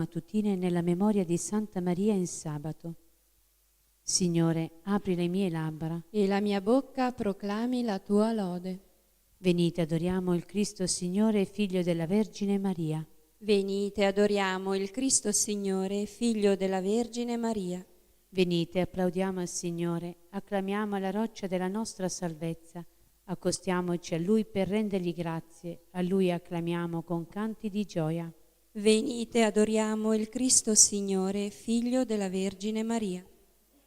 mattutine nella memoria di Santa Maria in sabato. Signore, apri le mie labbra e la mia bocca proclami la tua lode. Venite, adoriamo il Cristo Signore, Figlio della Vergine Maria. Venite, adoriamo il Cristo Signore, Figlio della Vergine Maria. Venite, applaudiamo il Signore, acclamiamo la roccia della nostra salvezza, accostiamoci a Lui per rendergli grazie, a Lui acclamiamo con canti di gioia. Venite, adoriamo il Cristo Signore, Figlio della Vergine Maria.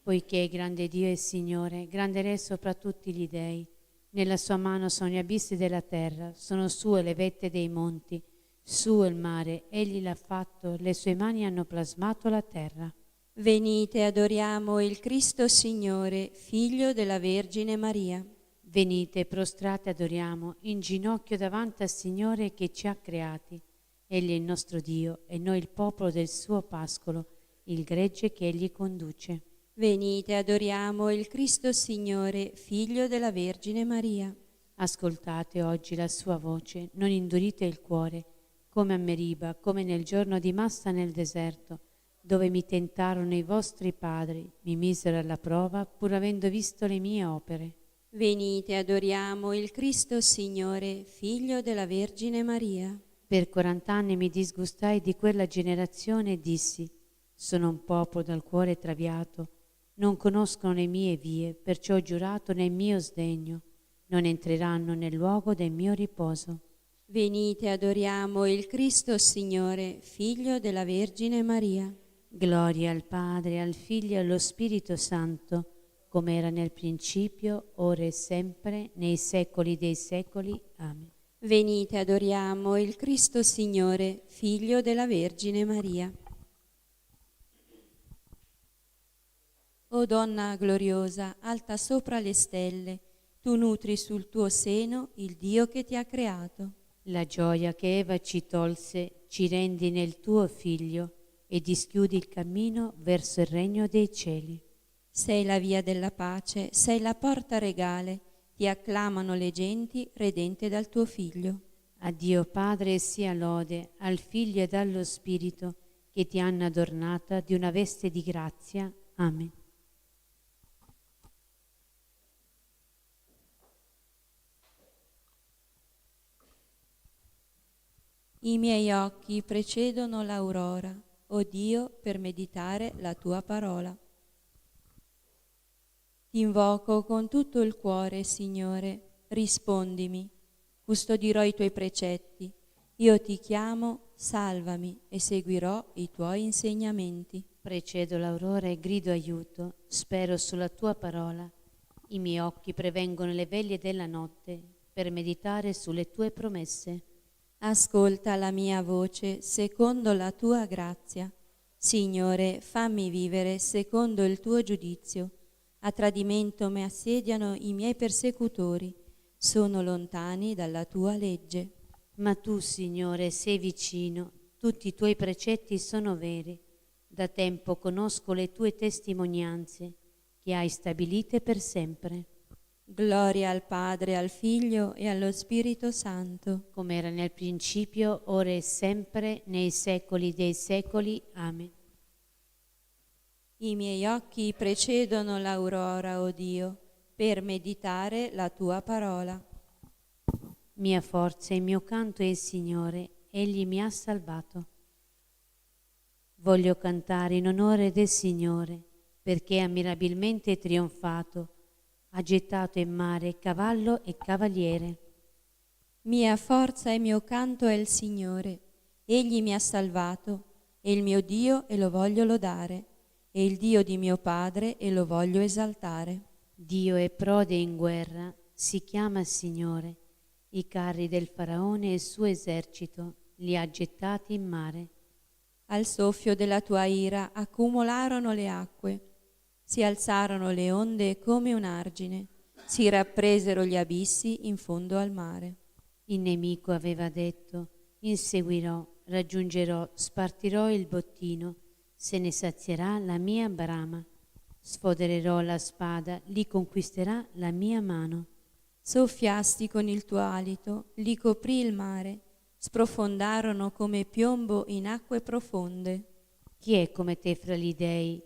Poiché grande Dio è Signore, grande Re sopra tutti gli dei, nella sua mano sono gli abissi della terra, sono sue le vette dei monti, suo il mare, egli l'ha fatto, le sue mani hanno plasmato la terra. Venite, adoriamo il Cristo Signore, Figlio della Vergine Maria. Venite, prostrate adoriamo, in ginocchio davanti al Signore che ci ha creati. Egli è il nostro Dio e noi il popolo del suo pascolo, il gregge che egli conduce. Venite, adoriamo il Cristo Signore, Figlio della Vergine Maria. Ascoltate oggi la sua voce, non indurite il cuore, come a Meriba, come nel giorno di Massa nel deserto, dove mi tentarono i vostri padri, mi misero alla prova, pur avendo visto le mie opere. Venite, adoriamo il Cristo Signore, Figlio della Vergine Maria. Per 40 anni mi disgustai di quella generazione e dissi: sono un popolo dal cuore traviato, non conoscono le mie vie, perciò ho giurato nel mio sdegno, non entreranno nel luogo del mio riposo. Venite, adoriamo il Cristo Signore, Figlio della Vergine Maria. Gloria al Padre, al Figlio e allo Spirito Santo, come era nel principio, ora e sempre, nei secoli dei secoli. Amen. Venite, adoriamo il Cristo Signore, Figlio della Vergine Maria. O donna gloriosa, alta sopra le stelle, tu nutri sul tuo seno il Dio che ti ha creato. La gioia che Eva ci tolse ci rendi nel tuo Figlio e dischiudi il cammino verso il regno dei cieli. Sei la via della pace, sei la porta regale, ti acclamano le genti redente dal tuo Figlio. A Dio Padre sia lode, al Figlio ed allo Spirito, che ti hanno adornata di una veste di grazia. Amen. I miei occhi precedono l'aurora, o Dio, per meditare la tua parola. Ti invoco con tutto il cuore, Signore, rispondimi, custodirò i tuoi precetti, io ti chiamo, salvami e seguirò i tuoi insegnamenti. Precedo l'aurora e grido aiuto, spero sulla tua parola. I miei occhi prevengono le veglie della notte per meditare sulle tue promesse. Ascolta la mia voce secondo la tua grazia. Signore, fammi vivere secondo il tuo giudizio. A tradimento mi assediano i miei persecutori, sono lontani dalla tua legge. Ma tu, Signore, sei vicino, tutti i tuoi precetti sono veri. Da tempo conosco le tue testimonianze, che hai stabilite per sempre. Gloria al Padre, al Figlio e allo Spirito Santo. Come era nel principio, ora e sempre, nei secoli dei secoli. Amen. I miei occhi precedono l'aurora, o Dio, per meditare la tua parola. Mia forza e mio canto è il Signore, Egli mi ha salvato. Voglio cantare in onore del Signore, perché ha mirabilmente trionfato, ha gettato in mare cavallo e cavaliere. Mia forza e mio canto è il Signore, Egli mi ha salvato, è il mio Dio e lo voglio lodare, è il Dio di mio Padre e lo voglio esaltare. Dio è prode in guerra, si chiama Signore. I carri del Faraone e il suo esercito li ha gettati in mare. Al soffio della tua ira accumularono le acque, si alzarono le onde come un argine, si rappresero gli abissi in fondo al mare. Il nemico aveva detto: inseguirò, raggiungerò, spartirò il bottino, se ne sazierà la mia brama. Sfodererò la spada, li conquisterà la mia mano. Soffiasti con il tuo alito, li coprì il mare, sprofondarono come piombo in acque profonde. Chi è come te fra gli dei?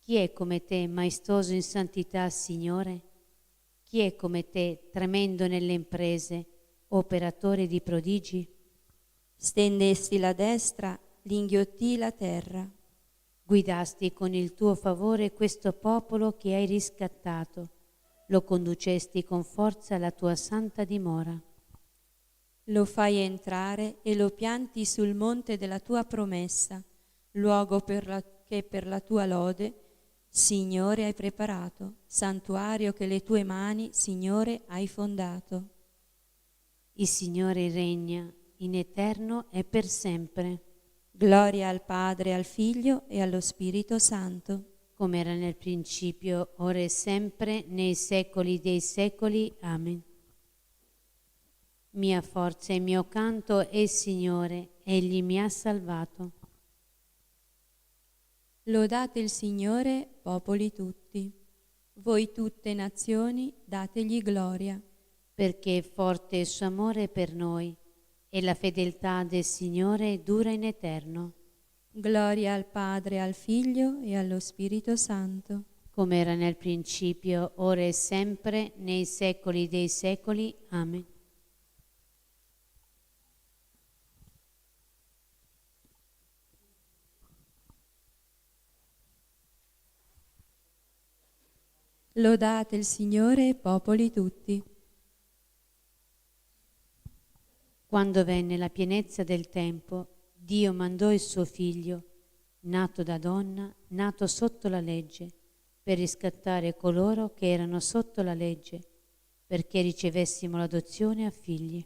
Chi è come te, maestoso in santità, Signore? Chi è come te, tremendo nelle imprese, operatore di prodigi? Stendesti la destra, l'inghiottì la terra. Guidasti con il tuo favore questo popolo che hai riscattato, lo conducesti con forza alla tua santa dimora. Lo fai entrare e lo pianti sul monte della tua promessa, luogo che per la tua lode, Signore, hai preparato, santuario che le tue mani, Signore, hai fondato. Il Signore regna in eterno e per sempre. Gloria al Padre, al Figlio e allo Spirito Santo, come era nel principio, ora e sempre, nei secoli dei secoli. Amen. Mia forza e mio canto è il Signore, Egli mi ha salvato. Lodate il Signore, popoli tutti. Voi tutte nazioni, dategli gloria. Perché è forte il suo amore per noi, e la fedeltà del Signore dura in eterno. Gloria al Padre, al Figlio e allo Spirito Santo, come era nel principio, ora e sempre, nei secoli dei secoli. Amen. Lodate il Signore, popoli tutti. Quando venne la pienezza del tempo, Dio mandò il suo figlio, nato da donna, nato sotto la legge, per riscattare coloro che erano sotto la legge, perché ricevessimo l'adozione a figli.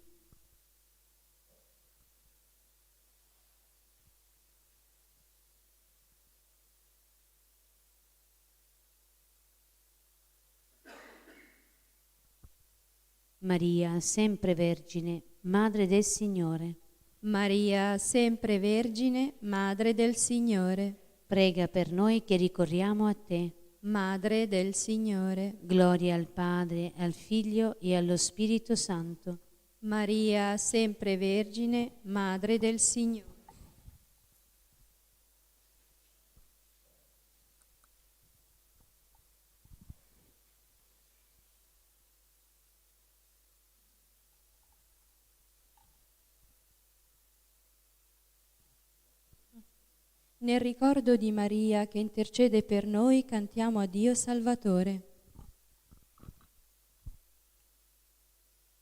Maria, sempre Vergine, Madre del Signore. Maria, sempre Vergine, Madre del Signore. Prega per noi che ricorriamo a te. Madre del Signore. Gloria al Padre, al Figlio e allo Spirito Santo. Maria, sempre Vergine, Madre del Signore. Nel ricordo di Maria che intercede per noi, cantiamo a Dio Salvatore.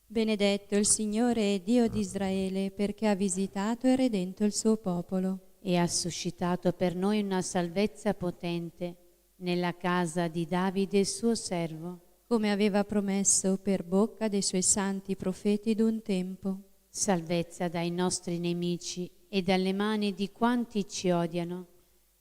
Benedetto il Signore Dio di Israele, perché ha visitato e redento il suo popolo. E ha suscitato per noi una salvezza potente nella casa di Davide suo servo. Come aveva promesso per bocca dei suoi santi profeti d'un tempo. Salvezza dai nostri nemici e dalle mani di quanti ci odiano.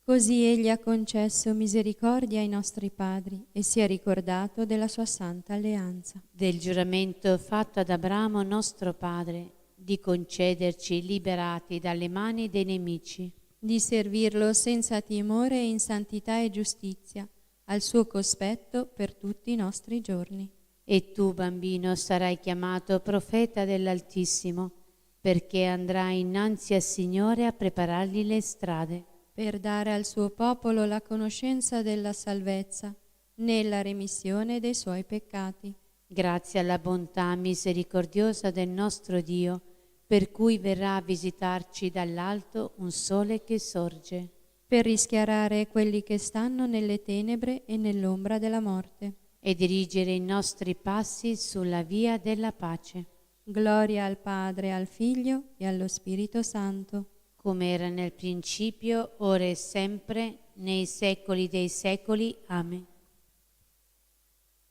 Così egli ha concesso misericordia ai nostri padri e si è ricordato della sua santa alleanza. Del giuramento fatto ad Abramo nostro padre, di concederci liberati dalle mani dei nemici. Di servirlo senza timore e in santità e giustizia, al suo cospetto per tutti i nostri giorni. E tu, bambino, sarai chiamato profeta dell'Altissimo, perché andrai innanzi al Signore a preparargli le strade. Per dare al suo popolo la conoscenza della salvezza, nella remissione dei suoi peccati. Grazie alla bontà misericordiosa del nostro Dio, per cui verrà a visitarci dall'alto un sole che sorge. Per rischiarare quelli che stanno nelle tenebre e nell'ombra della morte. E dirigere i nostri passi sulla via della pace. Gloria al Padre, al Figlio e allo Spirito Santo. Come era nel principio, ora e sempre, nei secoli dei secoli. Amen.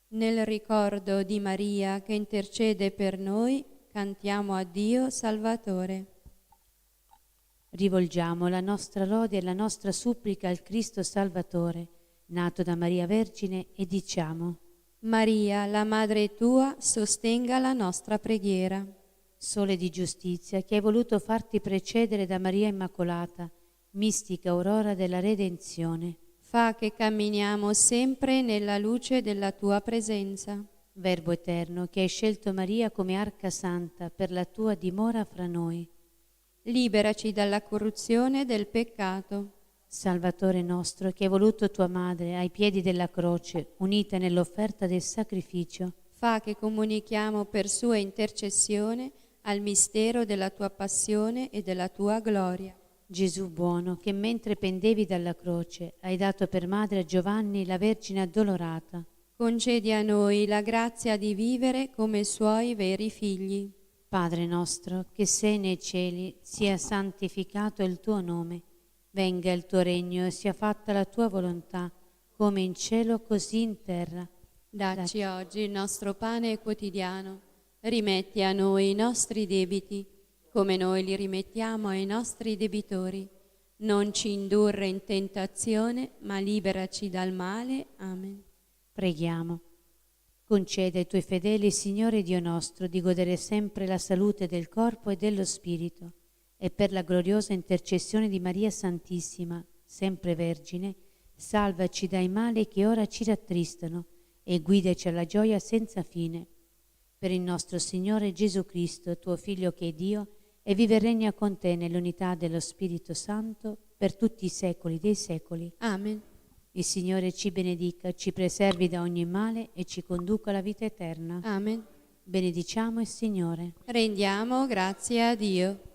Nel ricordo di Maria che intercede per noi, cantiamo a Dio Salvatore. Rivolgiamo la nostra lode e la nostra supplica al Cristo Salvatore, nato da Maria Vergine, e diciamo: Maria, la Madre tua, sostenga la nostra preghiera. Sole di giustizia, che hai voluto farti precedere da Maria Immacolata, mistica aurora della redenzione. Fa che camminiamo sempre nella luce della tua presenza. Verbo eterno, che hai scelto Maria come arca santa per la tua dimora fra noi. liberaci dalla corruzione del peccato. Salvatore nostro, che hai voluto tua madre ai piedi della croce, unita nell'offerta del sacrificio, Fa che comunichiamo per sua intercessione al mistero della tua passione e della tua gloria. Gesù buono, che mentre pendevi dalla croce hai dato per madre a Giovanni la Vergine addolorata. Concedi a noi la grazia di vivere come suoi veri figli. Padre nostro, che sei nei cieli, sia santificato il tuo nome. Venga il tuo regno e sia fatta la tua volontà, come in cielo così in terra. Dacci oggi il nostro pane quotidiano. Rimetti a noi i nostri debiti, come noi li rimettiamo ai nostri debitori. Non ci indurre in tentazione, ma liberaci dal male. Amen. Preghiamo. Concede ai tuoi fedeli, Signore Dio nostro, di godere sempre la salute del corpo e dello spirito, e per la gloriosa intercessione di Maria Santissima, sempre Vergine, salvaci dai mali che ora ci rattristano e guidaci alla gioia senza fine. Per il nostro Signore Gesù Cristo, tuo Figlio che è Dio, e vive e regna con te nell'unità dello Spirito Santo per tutti i secoli dei secoli. Amen. Il Signore ci benedica, ci preservi da ogni male e ci conduca alla vita eterna. Amen. Benediciamo il Signore. Rendiamo grazie a Dio.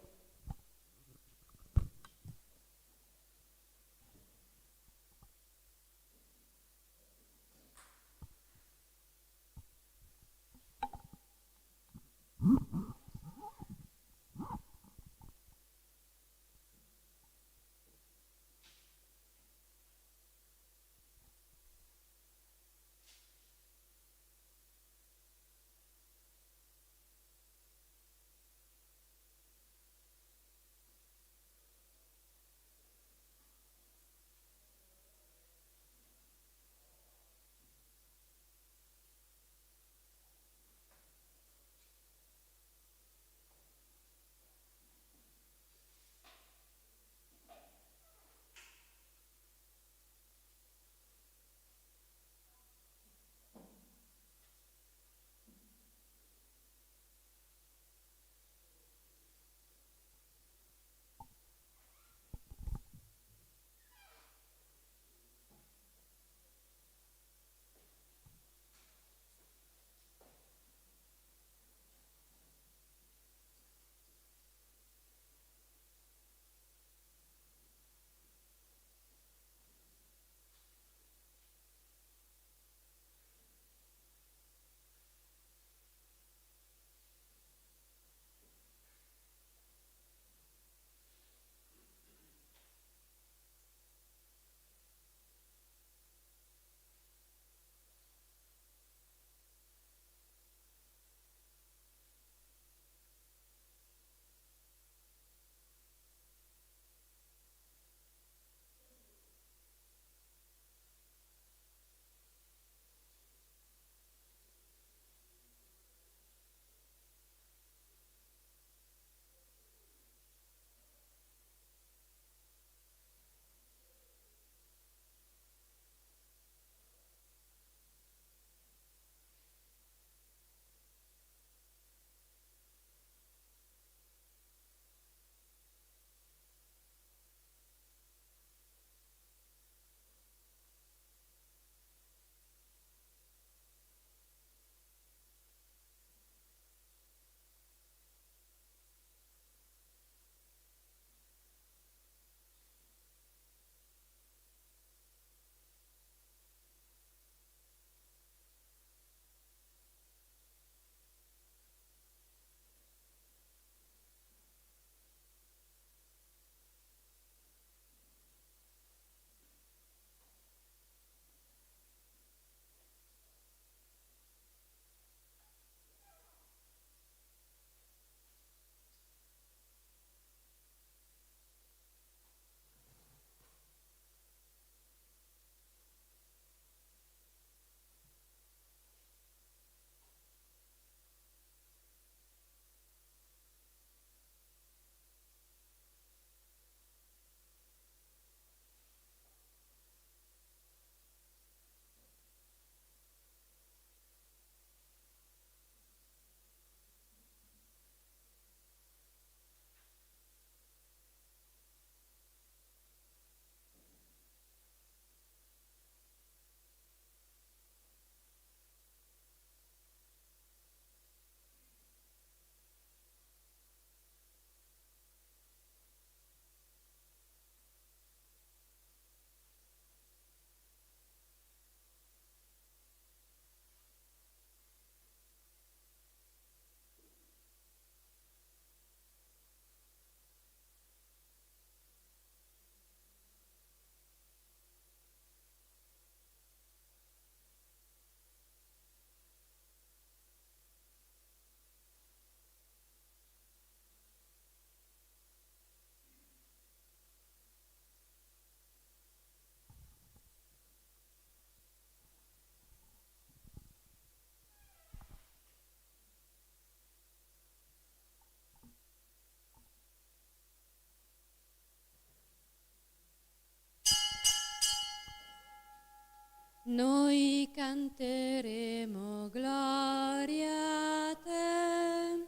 Noi canteremo gloria a te,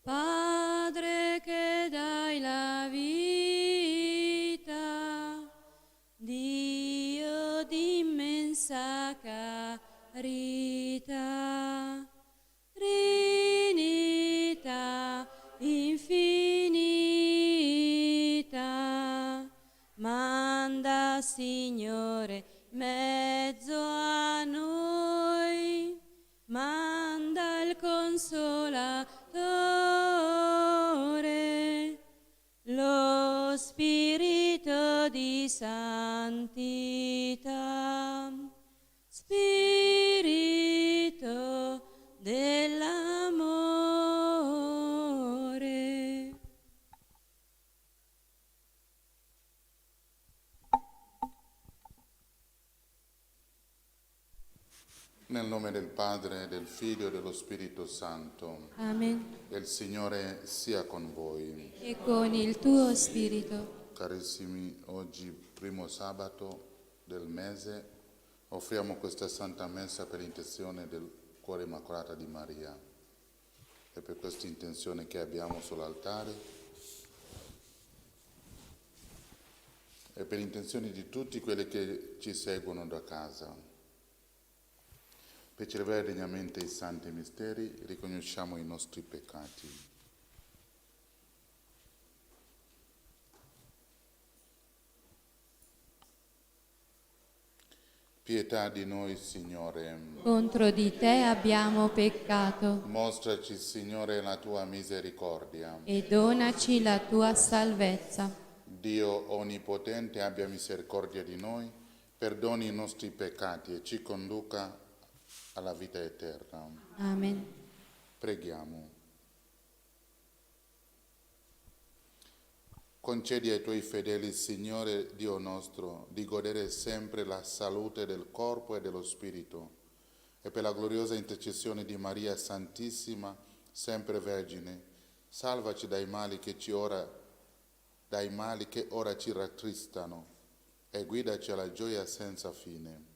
Padre che dai la vita, Dio di immensa carità, Trinità infinita, manda Signore mezzo a noi, manda il Consolatore, lo Spirito di santità, Spirito dell'amore. Nel nome del Padre, del Figlio e dello Spirito Santo. Amen. Il Signore sia con voi. E con il tuo spirito. Carissimi, oggi, primo sabato del mese, offriamo questa Santa Messa per l'intenzione del Cuore Immacolato di Maria. E per questa intenzione che abbiamo sull'altare e per l'intenzione di tutti quelli che ci seguono da casa. Per celebrare degnamente i santi misteri, riconosciamo i nostri peccati. Pietà di noi, Signore. Contro di te abbiamo peccato. Mostraci, Signore, la tua misericordia. E donaci la tua salvezza. Dio Onnipotente abbia misericordia di noi, perdoni i nostri peccati e ci conduca alla vita eterna. Amen. Preghiamo. Concedi ai tuoi fedeli, Signore Dio nostro, di godere sempre la salute del corpo e dello spirito, e per la gloriosa intercessione di Maria Santissima, sempre Vergine, salvaci dai mali che ora ci rattristano, e guidaci alla gioia senza fine.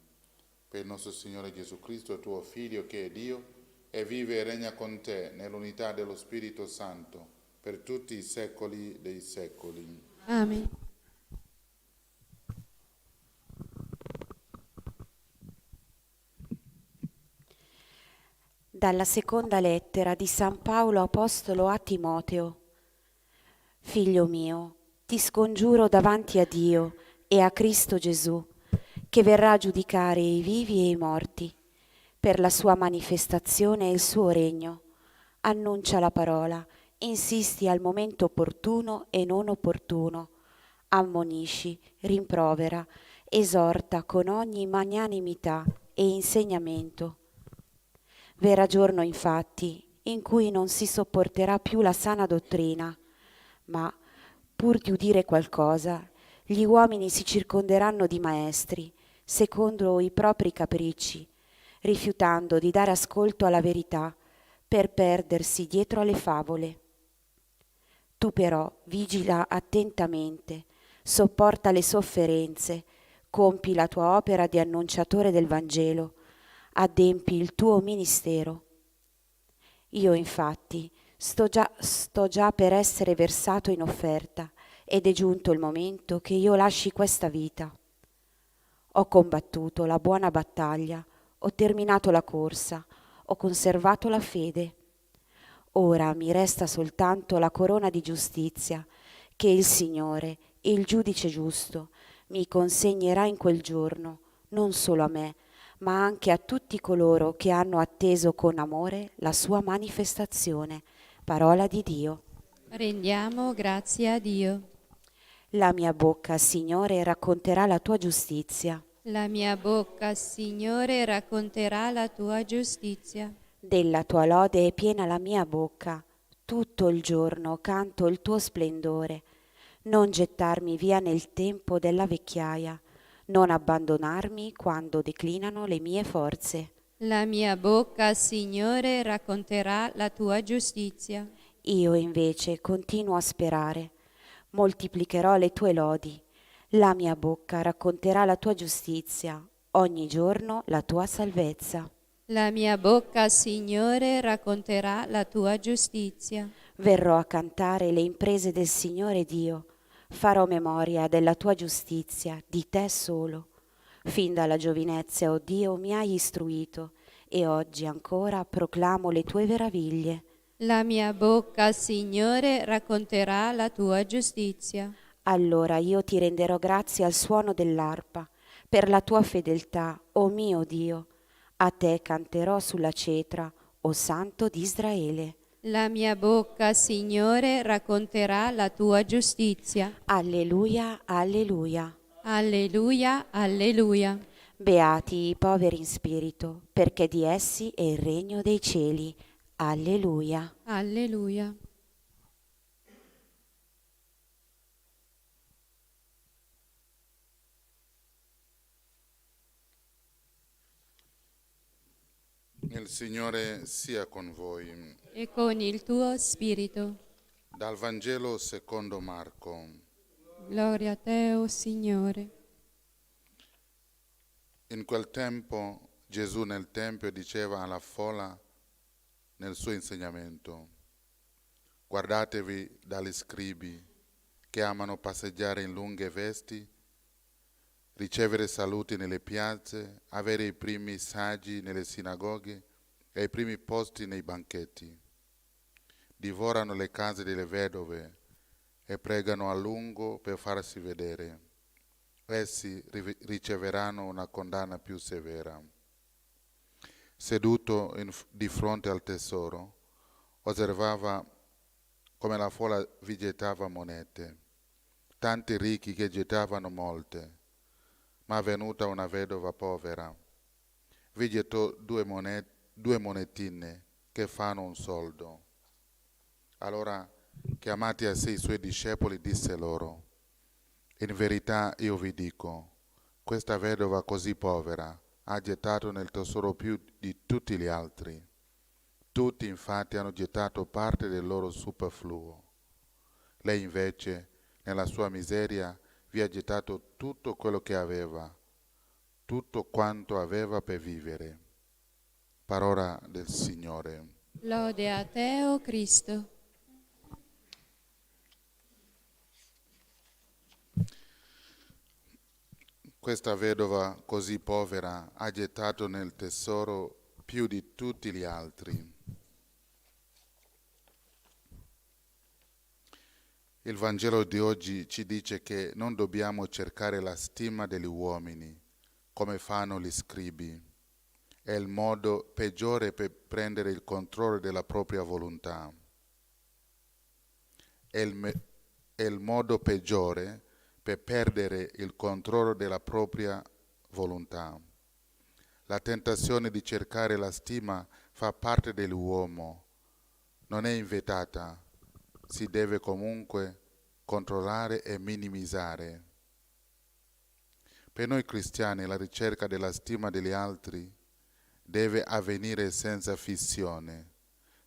Per il nostro Signore Gesù Cristo, tuo Figlio, che è Dio, e vive e regna con te nell'unità dello Spirito Santo, per tutti i secoli dei secoli. Amen. Dalla seconda lettera di San Paolo Apostolo a Timoteo. Figlio mio, ti scongiuro davanti a Dio e a Cristo Gesù, che verrà a giudicare i vivi e i morti, per la sua manifestazione e il suo regno. Annuncia la parola, insisti al momento opportuno e non opportuno, ammonisci, rimprovera, esorta con ogni magnanimità e insegnamento. Verrà giorno, infatti, in cui non si sopporterà più la sana dottrina, ma, pur di udire qualcosa, gli uomini si circonderanno di maestri, secondo i propri capricci, rifiutando di dare ascolto alla verità, per perdersi dietro alle favole. Tu però vigila attentamente, sopporta le sofferenze, compi la tua opera di annunciatore del Vangelo, adempi il tuo ministero. Io infatti sto già per essere versato in offerta, ed è giunto il momento che io lasci questa vita. Ho combattuto la buona battaglia, ho terminato la corsa, ho conservato la fede. Ora mi resta soltanto la corona di giustizia, che il Signore, il giudice giusto, mi consegnerà in quel giorno, non solo a me, ma anche a tutti coloro che hanno atteso con amore la sua manifestazione. Parola di Dio. Rendiamo grazie a Dio. La mia bocca, Signore, racconterà la tua giustizia. La mia bocca, Signore, racconterà la tua giustizia. Della tua lode è piena la mia bocca. Tutto il giorno canto il tuo splendore. Non gettarmi via nel tempo della vecchiaia, non abbandonarmi quando declinano le mie forze. La mia bocca, Signore, racconterà la tua giustizia. Io invece continuo a sperare. Moltiplicherò le tue lodi. La mia bocca racconterà la tua giustizia. ogni giorno la tua salvezza. La mia bocca, Signore, racconterà la tua giustizia. Verrò a cantare le imprese del Signore Dio, farò memoria della tua giustizia, di te solo. Fin dalla giovinezza, o Dio, mi hai istruito, e oggi ancora proclamo le tue meraviglie. La mia bocca, Signore, racconterà la tua giustizia. Allora io ti renderò grazie al suono dell'arpa, per la tua fedeltà, o mio Dio. A te canterò sulla cetra, o Santo di Israele. La mia bocca, Signore, racconterà la tua giustizia. Alleluia, alleluia. Alleluia, alleluia. Beati i poveri in spirito, perché di essi è il regno dei cieli. Alleluia. Alleluia. Il Signore sia con voi. E con il tuo spirito. Dal Vangelo secondo Marco. Gloria a te, o Signore. In quel tempo Gesù nel Tempio diceva alla folla nel suo insegnamento: guardatevi dagli scribi che amano passeggiare in lunghe vesti, ricevere saluti nelle piazze, avere i primi saggi nelle sinagoghe e i primi posti nei banchetti. Divorano le case delle vedove e pregano a lungo per farsi vedere. Essi riceveranno una condanna più severa. Seduto di fronte al tesoro, osservava come la folla vi gettava monete, tanti ricchi che gettavano molte, ma venuta una vedova povera, vi gettò due monetine che fanno un soldo. Allora, chiamati a sé i suoi discepoli, disse loro: in verità io vi dico, questa vedova così povera ha gettato nel tesoro più di tutti gli altri. Tutti infatti hanno gettato parte del loro superfluo. Lei invece, nella sua miseria, vi ha gettato tutto quello che aveva, tutto quanto aveva per vivere. Parola del Signore. Lode a te, o Cristo. Questa vedova così povera ha gettato nel tesoro più di tutti gli altri. Il Vangelo di oggi ci dice che non dobbiamo cercare la stima degli uomini, come fanno gli scribi. È il modo peggiore per prendere il controllo della propria volontà. È il modo peggiore per perdere il controllo della propria volontà. La tentazione di cercare la stima fa parte dell'uomo, non è inventata, si deve comunque controllare e minimizzare. Per noi cristiani la ricerca della stima degli altri deve avvenire senza fissione,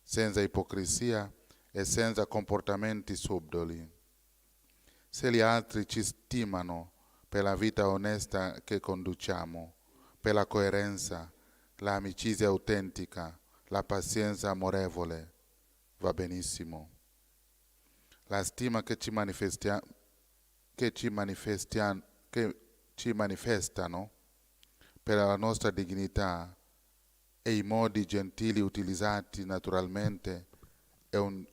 senza ipocrisia e senza comportamenti subdoli. Se gli altri ci stimano per la vita onesta che conduciamo, per la coerenza, l'amicizia autentica, la pazienza amorevole, va benissimo. La stima che ci manifestano per la nostra dignità e i modi gentili utilizzati naturalmente è un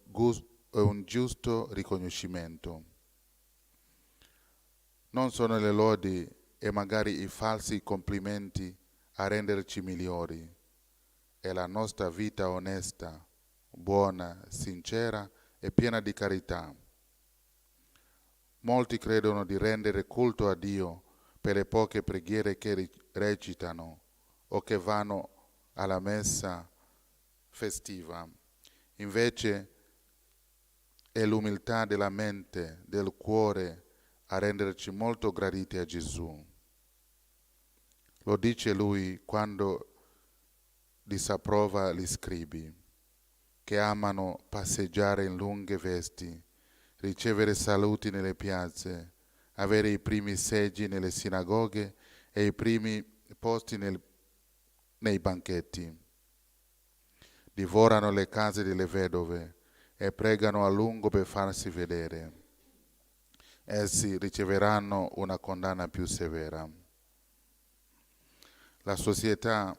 giusto riconoscimento. Non sono le lodi e magari i falsi complimenti a renderci migliori. È la nostra vita onesta, buona, sincera e piena di carità. Molti credono di rendere culto a Dio per le poche preghiere che recitano o che vanno alla messa festiva. Invece è l'umiltà della mente, del cuore, a renderci molto graditi a Gesù. Lo dice lui quando disapprova gli scribi, che amano passeggiare in lunghe vesti, ricevere saluti nelle piazze, avere i primi seggi nelle sinagoghe e i primi posti nei banchetti. Divorano le case delle vedove e pregano a lungo per farsi vedere. Essi riceveranno una condanna più severa. La società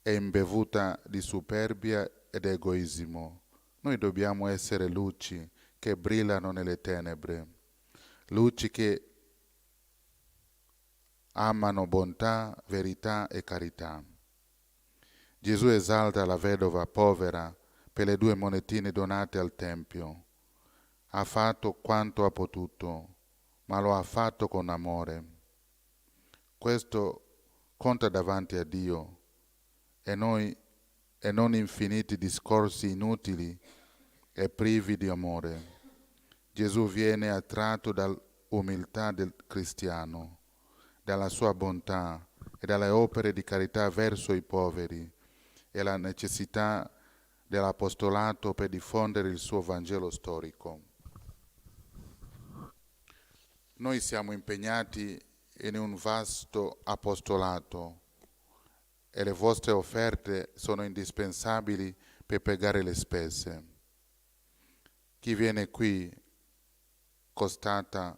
è imbevuta di superbia ed egoismo. Noi dobbiamo essere luci che brillano nelle tenebre, luci che amano bontà, verità e carità. Gesù esalta la vedova povera per le 2 monetine donate al Tempio. Ha fatto quanto ha potuto, ma lo ha fatto con amore. Questo conta davanti a Dio e non infiniti discorsi inutili e privi di amore. Gesù viene attratto dall'umiltà del cristiano, dalla sua bontà e dalle opere di carità verso i poveri e la necessità dell'apostolato per diffondere il suo Vangelo storico. Noi siamo impegnati in un vasto apostolato e le vostre offerte sono indispensabili per pagare le spese. Chi viene qui constata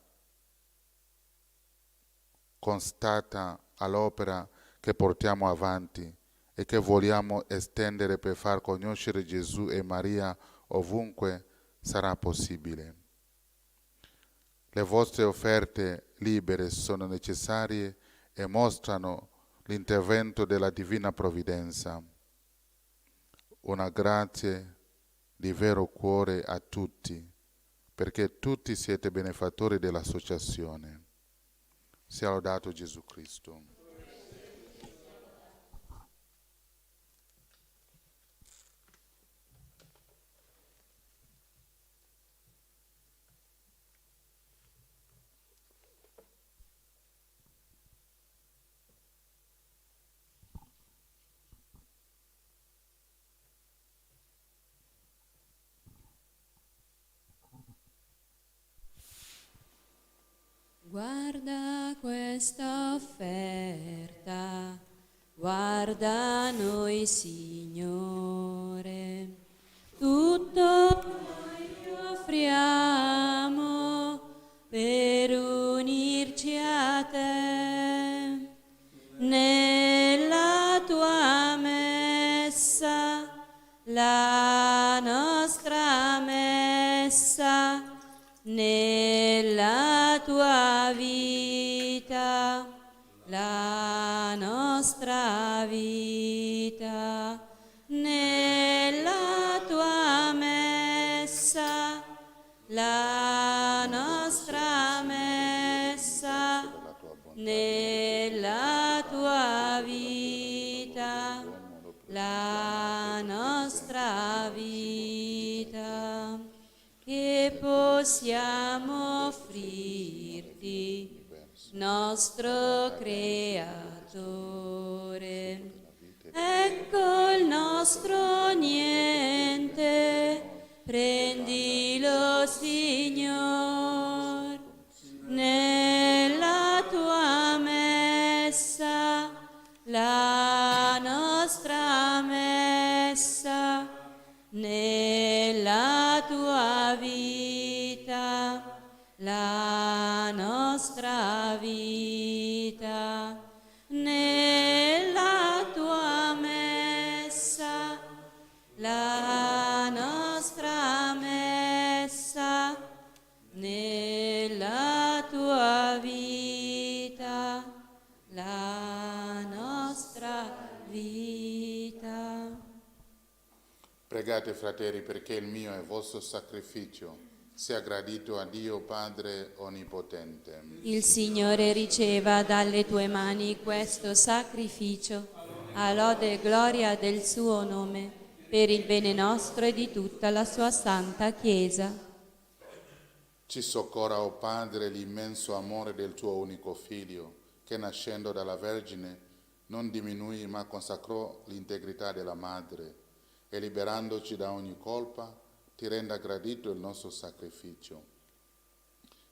all'opera che portiamo avanti e che vogliamo estendere per far conoscere Gesù e Maria ovunque sarà possibile. Le vostre offerte libere sono necessarie e mostrano l'intervento della Divina Provvidenza. Una grazia di vero cuore a tutti, perché tutti siete benefattori dell'associazione. Sia lodato Gesù Cristo. Guarda questa offerta, guarda noi Signore, tutto noi ti offriamo per unirci a te nella tua messa, la nostra messa, nella tua vita, la nostra vita, nella tua messa, la nostra messa, nella tua vita, la nostra vita, che possiamo offrirti, nostro Creatore. Ecco il nostro niente, prendilo, Signor, nella tua messa, la nostra messa, nella tua vita, la nostra vita, nella tua messa, la nostra messa, nella tua vita, la nostra vita. Pregate, fratelli, perché il mio e il vostro sacrificio sia gradito a Dio Padre Onnipotente. Il Signore riceva dalle tue mani questo sacrificio, a lode e gloria del suo nome, per il bene nostro e di tutta la sua santa Chiesa. Ci soccorra, o Padre, l'immenso amore del tuo unico Figlio, che nascendo dalla Vergine non diminuì ma consacrò l'integrità della Madre, e liberandoci da ogni colpa ti renda gradito il nostro sacrificio.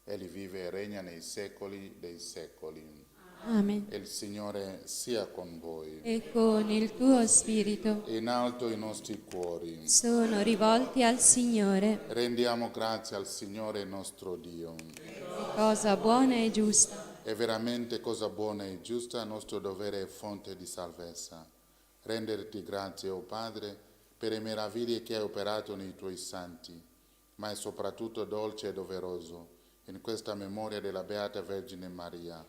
Egli vive e regna nei secoli dei secoli. Amen. E il Signore sia con voi. E con il tuo spirito In alto i nostri cuori. sono rivolti al Signore. Rendiamo grazie al Signore nostro Dio. È cosa buona e giusta. È veramente cosa buona e giusta, nostro dovere e fonte di salvezza. Renderti grazie, o Padre, per le meraviglie che hai operato nei tuoi santi, ma è soprattutto dolce e doveroso, in questa memoria della Beata Vergine Maria,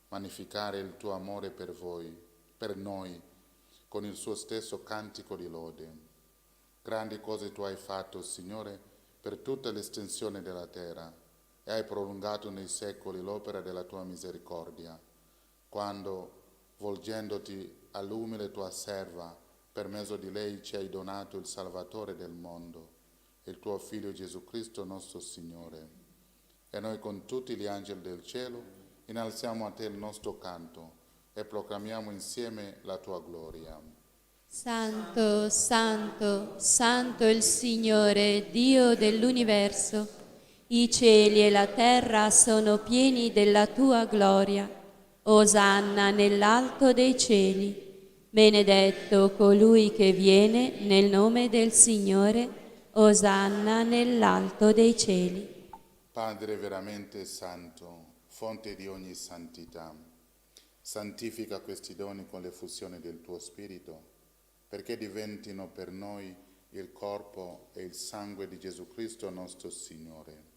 magnificare il tuo amore per voi, per noi, con il suo stesso cantico di lode. Grandi cose tu hai fatto, Signore, per tutta l'estensione della terra, e hai prolungato nei secoli l'opera della tua misericordia, quando, volgendoti all'umile tua serva, per mezzo di lei ci hai donato il Salvatore del mondo, il tuo Figlio Gesù Cristo nostro Signore. E noi con tutti gli angeli del cielo innalziamo a te il nostro canto e proclamiamo insieme la tua gloria. Santo, santo, santo il Signore, Dio dell'universo. I cieli e la terra sono pieni della tua gloria. Osanna nell'alto dei cieli. Benedetto colui che viene nel nome del Signore. Osanna nell'alto dei cieli. Padre veramente santo, fonte di ogni santità, santifica questi doni con l'effusione del tuo Spirito, perché diventino per noi il corpo e il sangue di Gesù Cristo nostro Signore.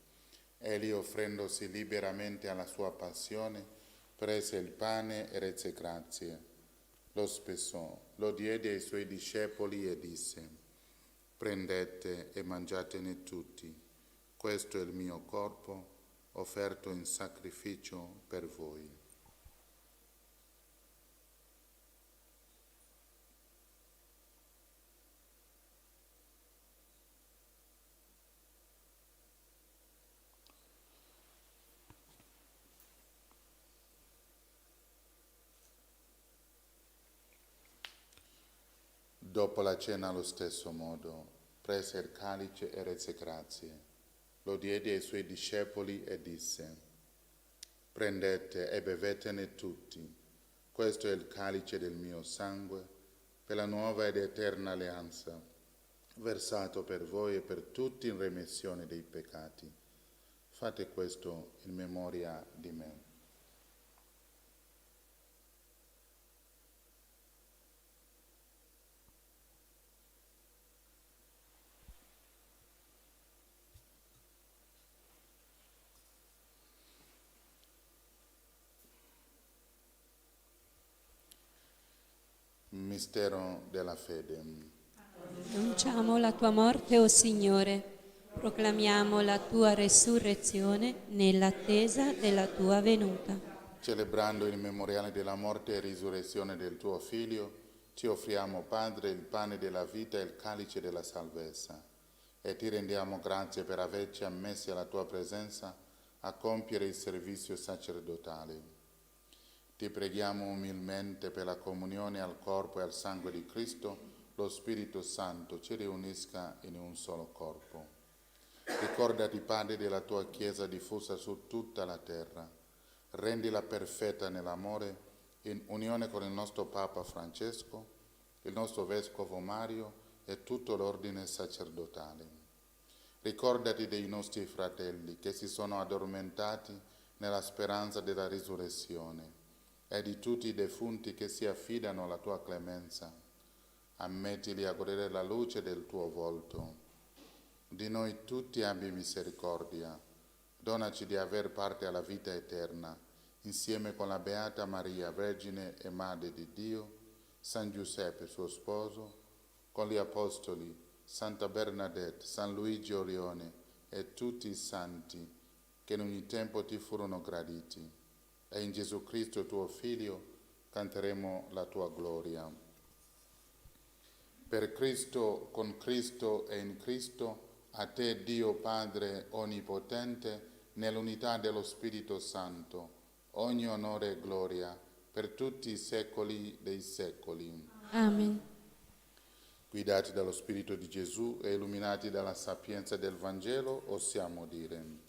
Egli, offrendosi liberamente alla sua passione, prese il pane e rese grazie, lo spessò, lo diede ai suoi discepoli e disse: prendete e mangiatene tutti, questo è il mio corpo offerto in sacrificio per voi. Dopo la cena allo stesso modo, prese il calice e rese grazie, lo diede ai suoi discepoli e disse: prendete e bevetene tutti, questo è il calice del mio sangue, per la nuova ed eterna alleanza, versato per voi e per tutti in remissione dei peccati. Fate questo in memoria di me. Mistero della fede. Annunciamo la tua morte, o Signore. Proclamiamo la tua resurrezione nell'attesa della tua venuta. Celebrando il memoriale della morte e risurrezione del tuo Figlio, ti offriamo, Padre, il pane della vita e il calice della salvezza, e ti rendiamo grazie per averci ammessi alla tua presenza a compiere il servizio sacerdotale. Ti preghiamo umilmente per la comunione al corpo e al sangue di Cristo, lo Spirito Santo ci riunisca in un solo corpo. Ricordati, Padre, della tua Chiesa diffusa su tutta la terra. Rendila perfetta nell'amore, in unione con il nostro Papa Francesco, il nostro Vescovo Mario e tutto l'ordine sacerdotale. Ricordati dei nostri fratelli che si sono addormentati nella speranza della risurrezione e di tutti i defunti che si affidano alla tua clemenza. Ammettili a godere la luce del tuo volto. Di noi tutti abbi misericordia. Donaci di aver parte alla vita eterna, insieme con la Beata Maria, Vergine e Madre di Dio, San Giuseppe, suo sposo, con gli Apostoli, Santa Bernadette, San Luigi Orione e tutti i santi che in ogni tempo ti furono graditi. E in Gesù Cristo, tuo Figlio, canteremo la tua gloria. Per Cristo, con Cristo e in Cristo, a te, Dio Padre Onnipotente, nell'unità dello Spirito Santo, ogni onore e gloria per tutti i secoli dei secoli. Amen. Guidati dallo Spirito di Gesù e illuminati dalla sapienza del Vangelo, osiamo dire: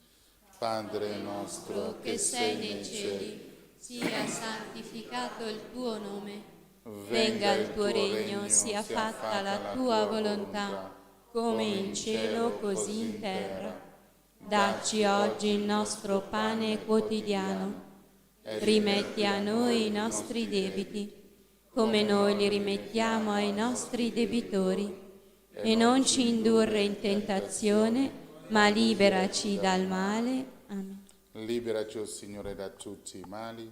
Padre nostro che sei nei cieli, sia santificato il tuo nome, venga il tuo regno, sia fatta la tua volontà, come in cielo così in terra. Dacci oggi il nostro pane quotidiano, rimetti a noi i nostri debiti, come noi li rimettiamo ai nostri debitori, e non ci indurre in tentazione, ma liberaci dal male. Amen. Liberaci, o Signore, da tutti i mali,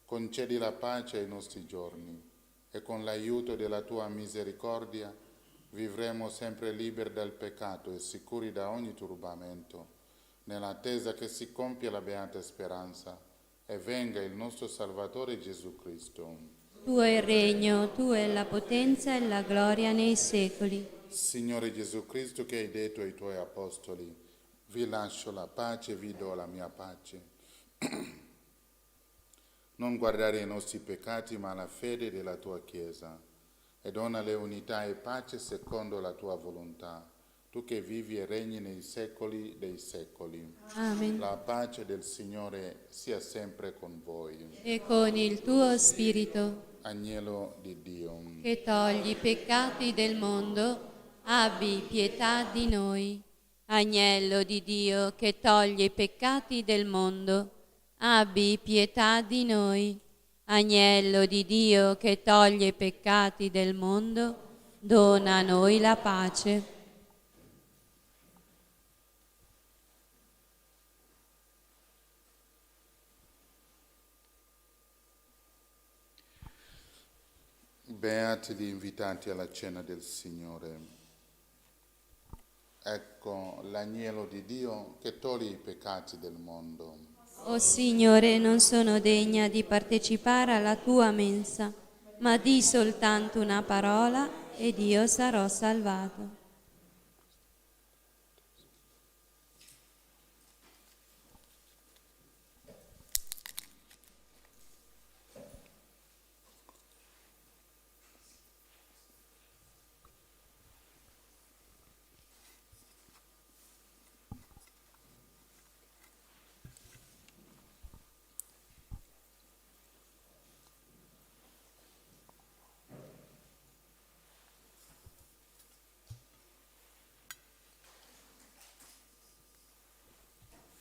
concedi la pace ai nostri giorni, e con l'aiuto della tua misericordia vivremo sempre liberi dal peccato e sicuri da ogni turbamento, nell'attesa che si compia la beata speranza e venga il nostro Salvatore Gesù Cristo. Tuo è il regno, tua è la potenza e la gloria nei secoli. Signore Gesù Cristo, che hai detto ai tuoi apostoli, vi lascio la pace, vi do la mia pace. Non guardare i nostri peccati, ma la fede della tua Chiesa, e donale unità e pace secondo la tua volontà, tu che vivi e regni nei secoli dei secoli. Amen. La pace del Signore sia sempre con voi. E con il tuo spirito, Agnello di Dio, che togli i peccati del mondo, abbi pietà di noi. Agnello di Dio, che toglie i peccati del mondo, abbi pietà di noi. Agnello di Dio, che toglie i peccati del mondo, dona a noi la pace. beati gli invitati alla cena del Signore. Ecco l'agnello di Dio che toglie i peccati del mondo. O Signore, non sono degna di partecipare alla tua mensa, ma di soltanto una parola ed io sarò salvato.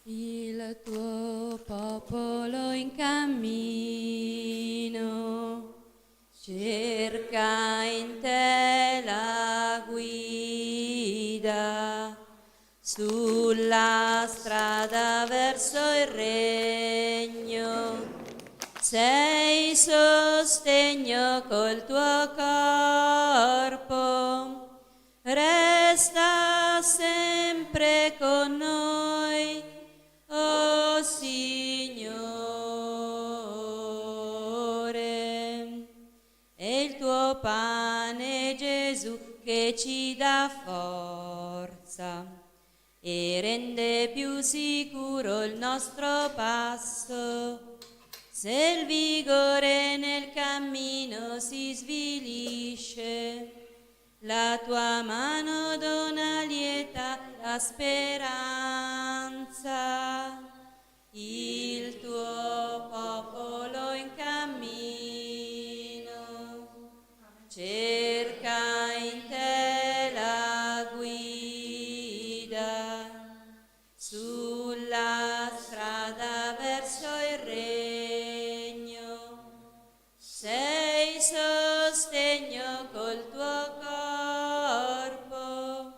Il tuo popolo in cammino cerca in te la guida sulla strada verso il regno. Sei sostegno col tuo corpo, resta sempre con noi. Oh Signore, è il tuo pane Gesù che ci dà forza e rende più sicuro il nostro passo. Se il vigore nel cammino si svilisce, la tua mano dona lieta la speranza. Il tuo popolo in cammino cerca in te la guida sulla strada verso il regno. Sei sostegno col tuo corpo,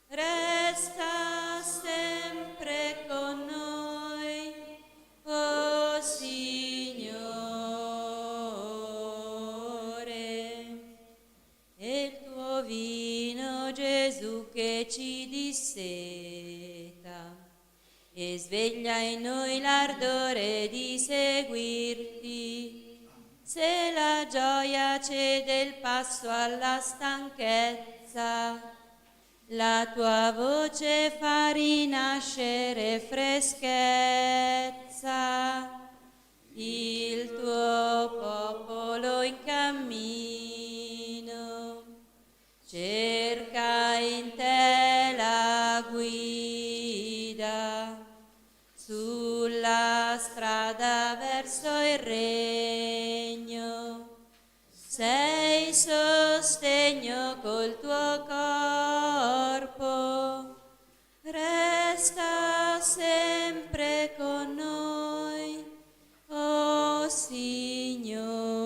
resta sempre con noi, oh Signore. E il tuo vino, Gesù, che ci disseta e sveglia in noi l'ardore di seguirti. Se la gioia cede il passo alla stanchezza, la tua voce fa rinascere freschezza. Il tuo popolo in cammino cerca in te la guida sulla strada verso verso il regno. Sei sostegno col tuo corpo, resta sempre con noi, o Signore.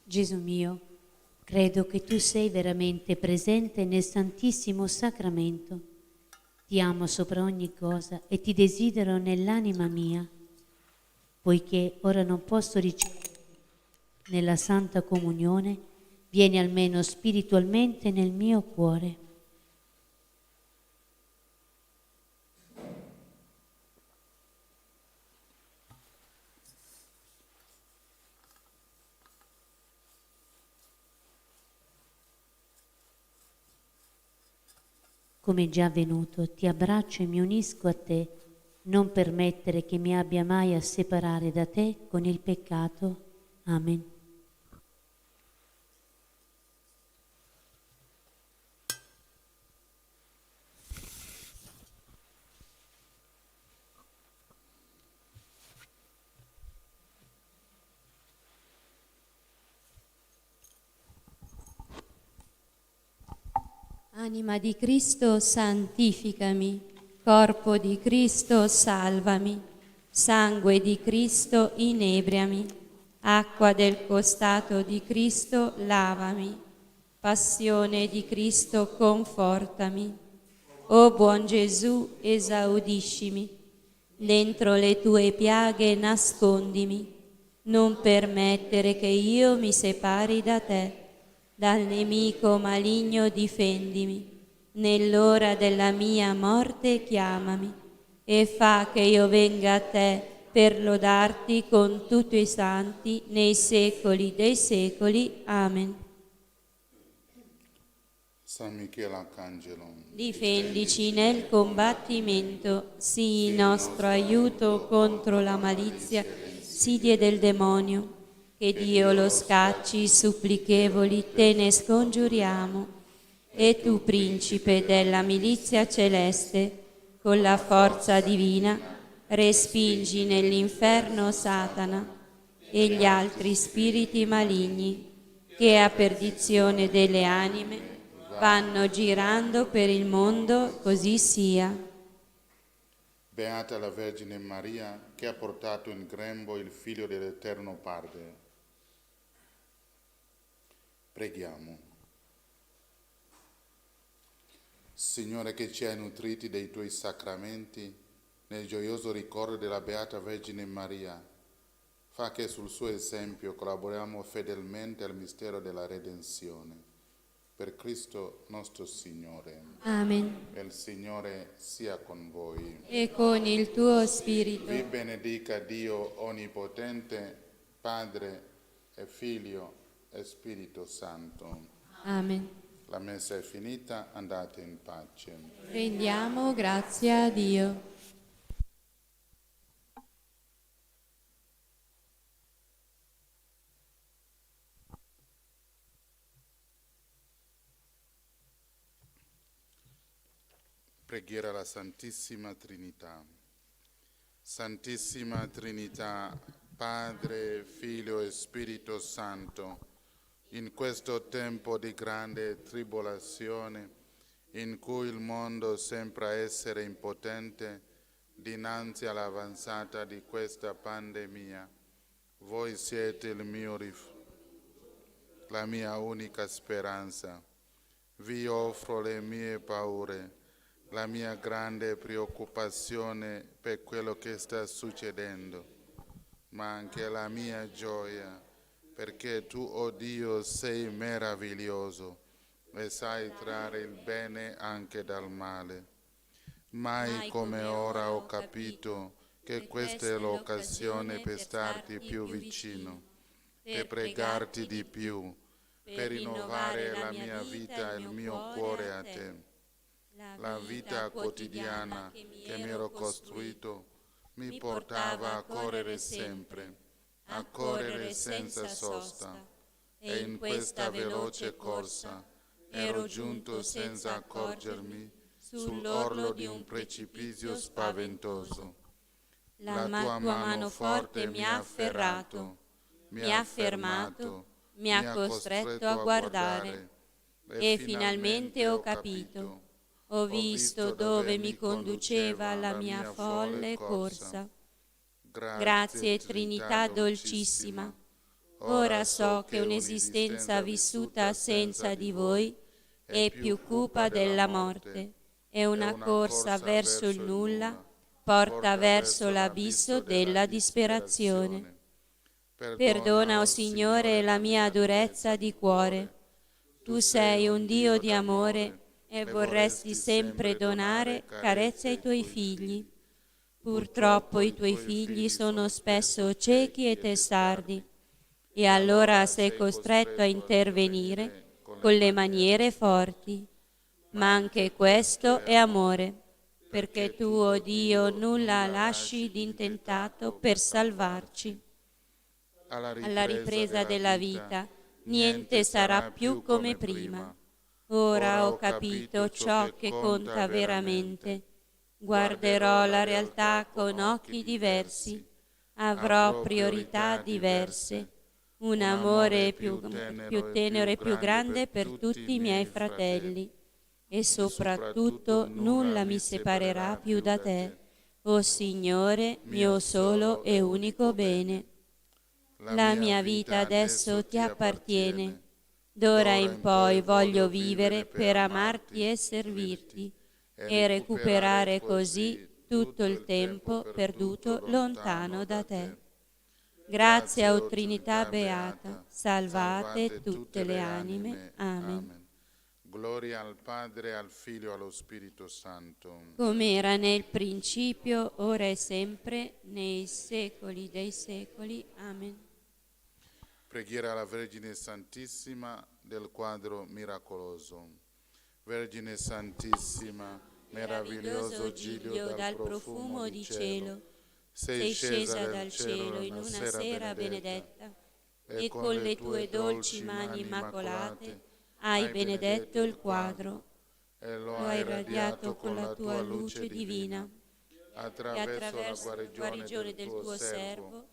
Gesù mio, credo che tu sei veramente presente nel Santissimo Sacramento. Ti amo sopra ogni cosa e ti desidero nell'anima mia. Poiché ora non posso ricevere nella Santa Comunione, vieni almeno spiritualmente nel mio cuore. Come già avvenuto, ti abbraccio e mi unisco a te, non permettere che mi abbia mai a separare da te con il peccato. Amen. Anima di Cristo, santificami. Corpo di Cristo, salvami. Sangue di Cristo, inebriami. Acqua del costato di Cristo, lavami. Passione di Cristo, confortami. O buon Gesù, esaudiscimi. Dentro le tue piaghe nascondimi. Non permettere che io mi separi da te. Dal nemico maligno difendimi, nell'ora della mia morte chiamami, e fa che io venga a te per lodarti con tutti i santi nei secoli dei secoli. Amen. San Michele Arcangelo, Difendici nel combattimento, sii nostro aiuto contro la malizia, insidie del demonio. Che Dio lo scacci, supplichevoli, te ne scongiuriamo. E tu, principe della milizia celeste, con la forza divina, respingi nell'inferno Satana e gli altri spiriti maligni, che a perdizione delle anime vanno girando per il mondo, così sia. beata la Vergine Maria che ha portato in grembo il Figlio dell'Eterno Padre. Preghiamo. Signore, che ci hai nutriti dei tuoi sacramenti nel gioioso ricordo della Beata Vergine Maria, fa che sul suo esempio collaboriamo fedelmente al mistero della redenzione. Per Cristo nostro Signore. Amen. E il Signore sia con voi. E con il tuo spirito. Vi benedica Dio Onnipotente, Padre e Figlio e Spirito Santo. Amen. La messa è finita, andate in pace. Rendiamo grazie a Dio. Preghiera alla Santissima Trinità. Santissima Trinità, Padre, Figlio e Spirito Santo, in questo tempo di grande tribolazione, in cui il mondo sembra essere impotente dinanzi all'avanzata di questa pandemia, voi siete il mio rifugio. la mia unica speranza. Vi offro le mie paure, la mia grande preoccupazione per quello che sta succedendo, ma anche la mia gioia, perché tu, oh Dio, sei meraviglioso e sai trarre il bene anche dal male. Mai come ora ho capito che questa è l'occasione per starti più vicino, per pregarti di più, per rinnovare la mia vita e il mio cuore a te. La vita quotidiana che mi ero costruito mi portava a correre sempre, a correre senza sosta, e in questa veloce corsa ero giunto senza accorgermi sull'orlo di un precipizio spaventoso. La tua mano forte mi ha afferrato, mi ha fermato, mi ha costretto a guardare e finalmente ho capito. Ho visto dove mi conduceva la mia folle corsa. Grazie Trinità dolcissima. Ora so che un'esistenza vissuta senza di voi è più cupa della morte. È una corsa verso il nulla, porta verso l'abisso della disperazione. Perdona, o Signore, la mia durezza di cuore. Tu sei un Dio di amore e vorresti sempre donare carezze ai tuoi figli. Purtroppo i tuoi figli sono spesso ciechi e testardi, e allora sei costretto a intervenire con le maniere forti. Ma anche questo è amore, perché tu, oh Dio, nulla lasci di intentato per salvarci. Alla ripresa della vita, niente sarà più come prima. Ora ho capito ciò che conta veramente. Guarderò la realtà con occhi diversi. Avrò priorità diverse. Un amore più tenero e più grande per tutti i miei fratelli. E soprattutto nulla mi separerà più da te, o Signore, mio solo e unico bene. La mia vita adesso ti appartiene. D'ora in poi voglio vivere per amarti e servirti e recuperare così tutto il tempo perduto lontano da te. Grazie, o Trinità Beata, salvate tutte le anime. Amen. Gloria al Padre, al Figlio e allo Spirito Santo. Come era nel principio, ora e sempre, nei secoli dei secoli. Amen. Preghiera alla Vergine Santissima del quadro miracoloso. Vergine Santissima, meraviglioso giglio dal profumo di cielo, sei scesa dal cielo in una sera benedetta e con le tue dolci mani immacolate hai benedetto il quadro e lo hai irradiato con la tua luce divina. Attraverso la guarigione del tuo servo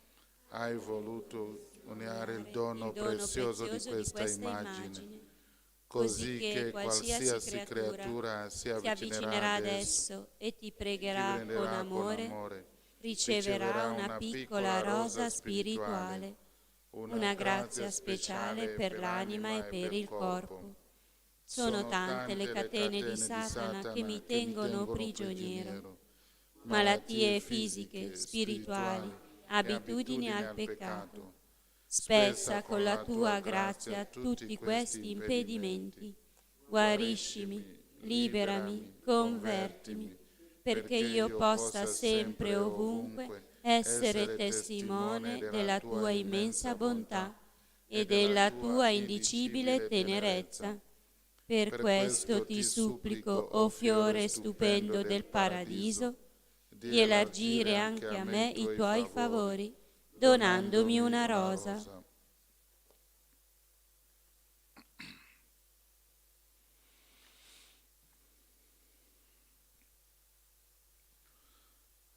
hai voluto uniare il dono prezioso di questa immagine, così che qualsiasi creatura si avvicinerà ad esso e ti pregherà con amore, riceverà una piccola rosa spirituale, una grazia speciale per l'anima e per il corpo. Sono tante le catene di Satana che mi tengono prigioniero, malattie fisiche, spirituali, abitudini al peccato. Spezza con la tua grazia tutti questi impedimenti. Guariscimi, liberami, convertimi, perché io possa sempre e ovunque essere testimone della tua immensa bontà e della tua indicibile tenerezza. Per questo ti supplico, o fiore stupendo del paradiso, di elargire anche a me i tuoi favori, donandomi una rosa.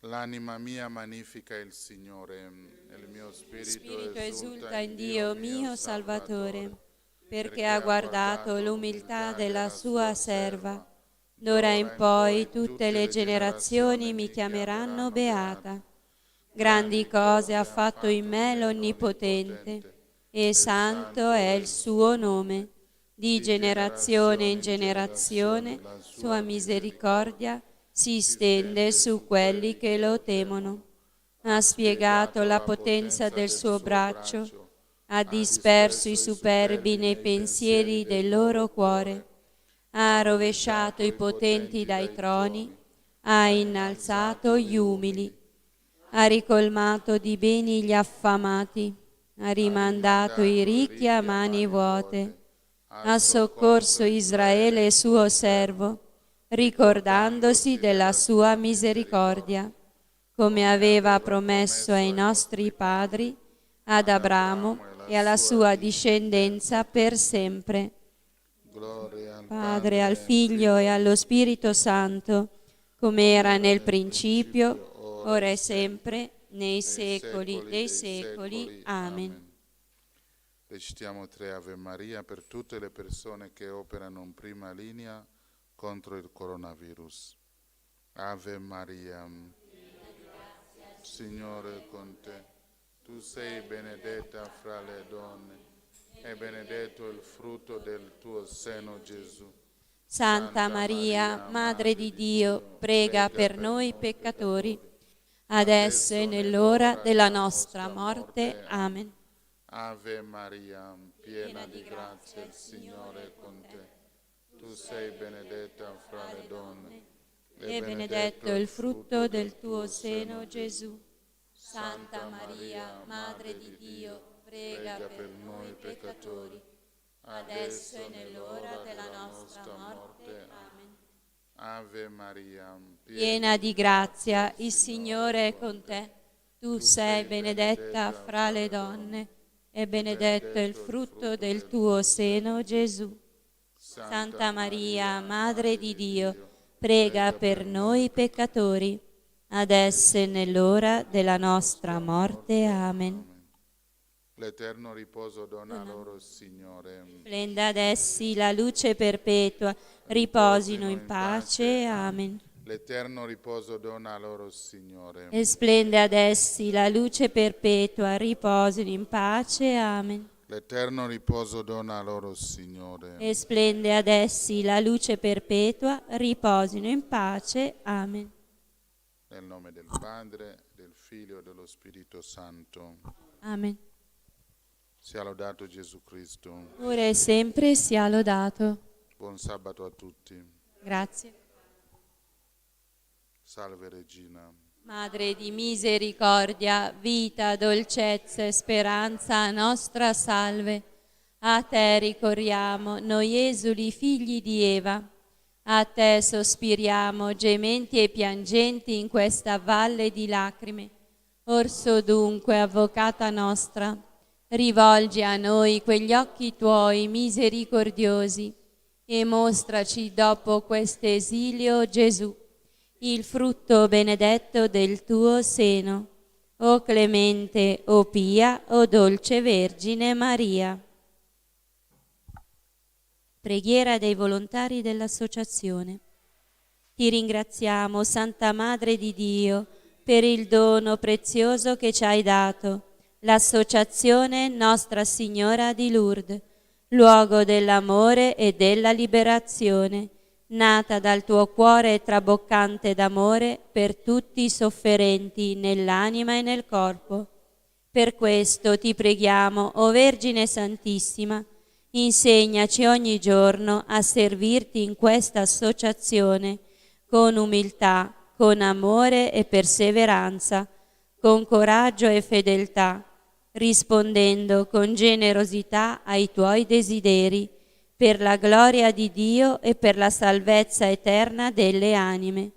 L'anima mia magnifica il Signore, e il mio spirito esulta in Dio mio Salvatore, perché ha guardato l'umiltà della sua serva. D'ora in poi tutte le generazioni mi chiameranno beata. Grandi cose ha fatto in me l'Onnipotente, e santo è il suo nome. Di generazione in generazione sua misericordia si stende su quelli che lo temono. Ha spiegato la potenza del suo braccio, ha disperso i superbi nei pensieri del loro cuore, ha rovesciato i potenti dai troni, ha innalzato gli umili, ha ricolmato di beni gli affamati, ha rimandato i ricchi a mani vuote, ha soccorso Israele suo servo, ricordandosi della sua misericordia, come aveva promesso ai nostri padri, ad Abramo e alla sua discendenza per sempre. Padre, al Figlio e allo Spirito Santo, come era nel principio, ora e sempre, nei secoli dei secoli. Amen. Recitiamo 3 Ave Maria per tutte le persone che operano in prima linea contro il coronavirus. Ave Maria, Signore è con te, tu sei benedetta fra le donne e benedetto il frutto del tuo seno, Gesù. Santa Maria, Madre di Dio, prega per noi peccatori, adesso e nell'ora della nostra morte. Amen. Ave Maria, piena di grazia, il Signore è con te. Tu sei benedetta fra le donne e benedetto il frutto del tuo seno, Gesù. Santa Maria, Madre di Dio, prega per noi peccatori, adesso e nell'ora della nostra morte. Amen. Ave Maria, piena di grazia, il Signore è con te. Tu sei benedetta fra le donne e benedetto il frutto del tuo seno, Gesù. Santa Maria, Madre di Dio, prega per noi peccatori, adesso e nell'ora della nostra morte. Amen. L'eterno riposo dona loro, Signore. Splenda ad essi la luce perpetua, riposino in pace. Amen. L'eterno riposo dona loro, Signore. E splende ad essi la luce perpetua, riposino in pace. Amen. L'eterno riposo dona loro, Signore. E splende ad essi la luce perpetua, riposino in pace. Amen. Nel nome del Padre, del Figlio e dello Spirito Santo. Amen. Sia lodato Gesù Cristo. Ora e sempre sia lodato. Buon sabato a tutti. Grazie. Salve Regina. Madre di misericordia, vita, dolcezza e speranza nostra, salve. A te ricorriamo, noi esuli figli di Eva. A te sospiriamo, gementi e piangenti in questa valle di lacrime. Orso dunque, avvocata nostra, rivolgi a noi quegli occhi tuoi misericordiosi e mostraci dopo quest'esilio Gesù, il frutto benedetto del tuo seno. O clemente, o pia, o dolce Vergine Maria. Preghiera dei volontari dell'Associazione. Ti ringraziamo, Santa Madre di Dio, per il dono prezioso che ci hai dato, l'Associazione Nostra Signora di Lourdes, luogo dell'amore e della liberazione, nata dal tuo cuore traboccante d'amore per tutti i sofferenti nell'anima e nel corpo. Per questo ti preghiamo, o Vergine Santissima, insegnaci ogni giorno a servirti in questa associazione con umiltà, con amore e perseveranza, con coraggio e fedeltà, rispondendo con generosità ai tuoi desideri, per la gloria di Dio e per la salvezza eterna delle anime.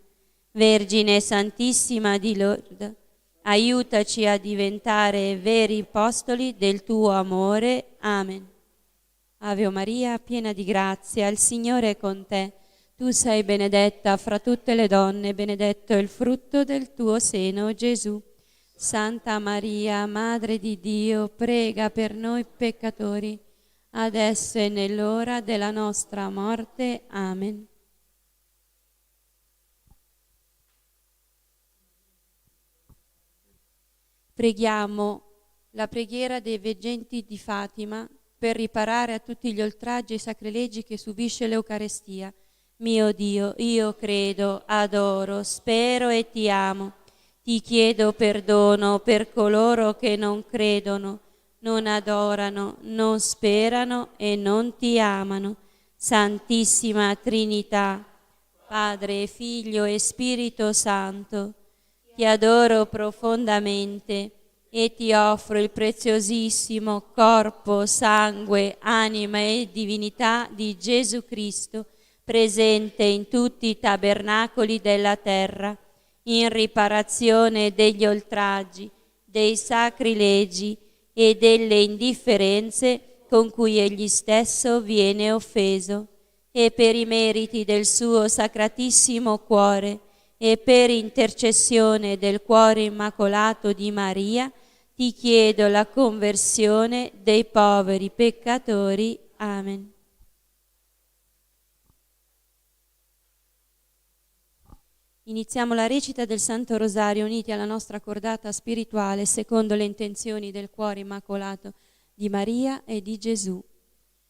Vergine Santissima di Lourdes, aiutaci a diventare veri apostoli del tuo amore. Amen. Ave Maria, piena di grazia, il Signore è con te. Tu sei benedetta fra tutte le donne, benedetto è il frutto del tuo seno, Gesù. Santa Maria, Madre di Dio, prega per noi peccatori, adesso e nell'ora della nostra morte. Amen. Preghiamo la preghiera dei veggenti di Fatima per riparare a tutti gli oltraggi e sacrilegi che subisce l'Eucarestia. Mio Dio, io credo, adoro, spero e ti amo. Ti chiedo perdono per coloro che non credono, non adorano, non sperano e non ti amano. Santissima Trinità, Padre, Figlio e Spirito Santo, ti adoro profondamente e ti offro il preziosissimo corpo, sangue, anima e divinità di Gesù Cristo, presente in tutti i tabernacoli della terra, in riparazione degli oltraggi, dei sacrilegi e delle indifferenze con cui egli stesso viene offeso, e per i meriti del suo sacratissimo cuore e per intercessione del cuore immacolato di Maria, ti chiedo la conversione dei poveri peccatori. Amen. Iniziamo la recita del Santo Rosario uniti alla nostra cordata spirituale secondo le intenzioni del cuore immacolato di Maria e di Gesù.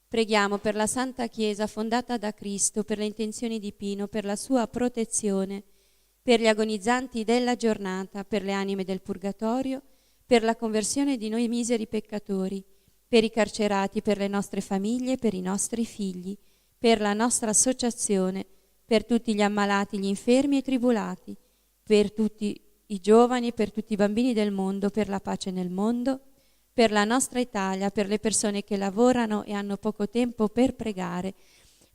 Preghiamo per la Santa Chiesa fondata da Cristo, per le intenzioni di Pino, per la sua protezione, per gli agonizzanti della giornata, per le anime del purgatorio, per la conversione di noi miseri peccatori, per i carcerati, per le nostre famiglie, per i nostri figli, per la nostra associazione, per tutti gli ammalati, gli infermi e tribulati, per tutti i giovani e per tutti i bambini del mondo, per la pace nel mondo, per la nostra Italia, per le persone che lavorano e hanno poco tempo per pregare,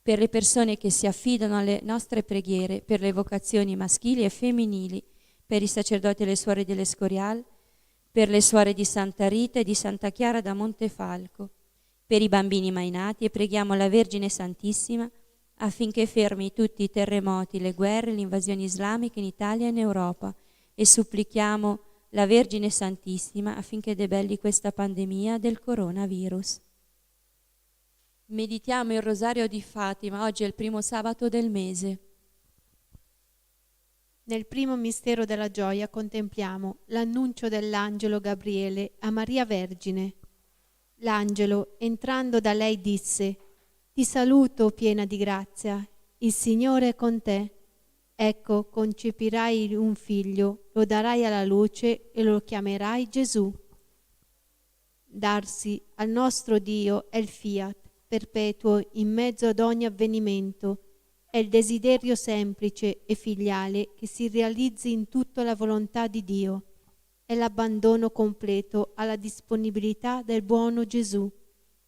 per le persone che si affidano alle nostre preghiere, per le vocazioni maschili e femminili, per i sacerdoti e le suore dell'Escorial, per le suore di Santa Rita e di Santa Chiara da Montefalco, per i bambini mai nati, e preghiamo la Vergine Santissima affinché fermi tutti i terremoti, le guerre, le invasioni islamiche in Italia e in Europa, e supplichiamo la Vergine Santissima affinché debelli questa pandemia del coronavirus. Meditiamo il Rosario di Fatima, oggi è il primo sabato del mese. Nel primo mistero della gioia contempliamo l'annuncio dell'angelo Gabriele a Maria Vergine. L'angelo, entrando da lei, disse: «Ti saluto, piena di grazia, il Signore è con te. Ecco, concepirai un figlio, lo darai alla luce e lo chiamerai Gesù». Darsi al nostro Dio è il fiat perpetuo in mezzo ad ogni avvenimento, è il desiderio semplice e filiale che si realizzi in tutta la volontà di Dio, è l'abbandono completo alla disponibilità del buono Gesù,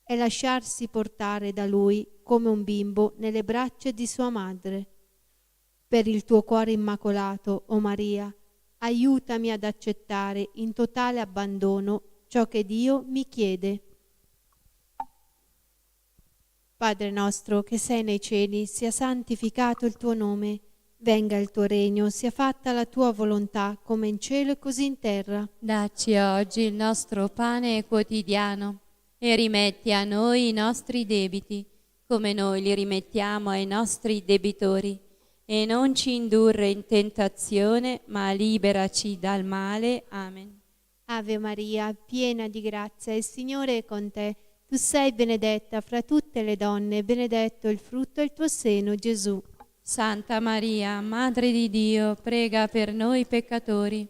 è lasciarsi portare da Lui come un bimbo nelle braccia di sua madre. Per il tuo cuore immacolato, o Maria, aiutami ad accettare in totale abbandono ciò che Dio mi chiede. Padre nostro che sei nei cieli, sia santificato il tuo nome, venga il tuo regno, sia fatta la tua volontà, come in cielo e così in terra. Dacci oggi il nostro pane quotidiano e rimetti a noi i nostri debiti, come noi li rimettiamo ai nostri debitori. E non ci indurre in tentazione, ma liberaci dal male. Amen. Ave Maria, piena di grazia, il Signore è con te. Tu sei benedetta fra tutte le donne, benedetto il frutto del tuo seno, Gesù. Santa Maria, Madre di Dio, prega per noi peccatori,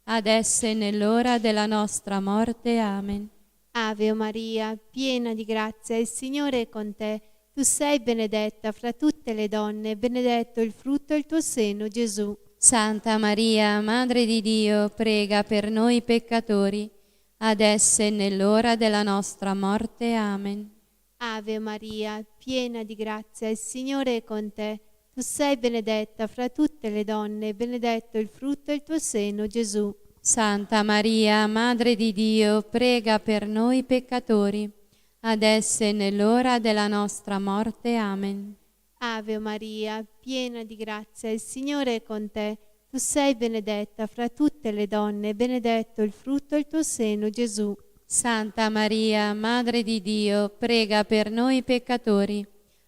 adesso e nell'ora della nostra morte. Amen. Ave Maria, piena di grazia, il Signore è con te. Tu sei benedetta fra tutte le donne, benedetto il frutto del tuo seno, Gesù. Santa Maria, Madre di Dio, prega per noi peccatori, adesso e nell'ora della nostra morte. Amen. Ave Maria, piena di grazia, il Signore è con te. Tu sei benedetta fra tutte le donne, benedetto il frutto del tuo seno, Gesù. Santa Maria, Madre di Dio, prega per noi peccatori, adesso e nell'ora della nostra morte. Amen. Ave Maria, piena di grazia, il Signore è con te. Tu sei benedetta fra tutte le donne, benedetto il frutto del tuo seno, Gesù. Santa Maria, Madre di Dio, prega per noi peccatori,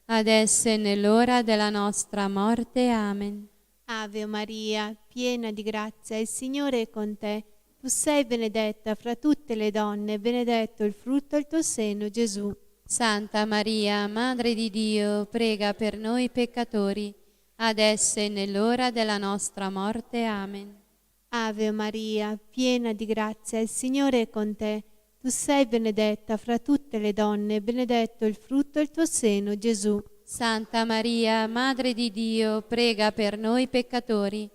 adesso e nell'ora della nostra morte. Amen. Ave Maria, piena di grazia, il Signore è con te. Tu Tu sei benedetta fra tutte le donne, e benedetto il frutto del tuo seno, Gesù. Santa Maria, Madre di Dio, prega per noi peccatori, adesso e nell'ora della nostra morte. Amen. Ave Maria, piena di grazia, il Signore è con te. Tu sei benedetta fra tutte le donne, e benedetto il frutto del tuo seno, Gesù. Santa Maria, Madre di Dio, prega per noi peccatori,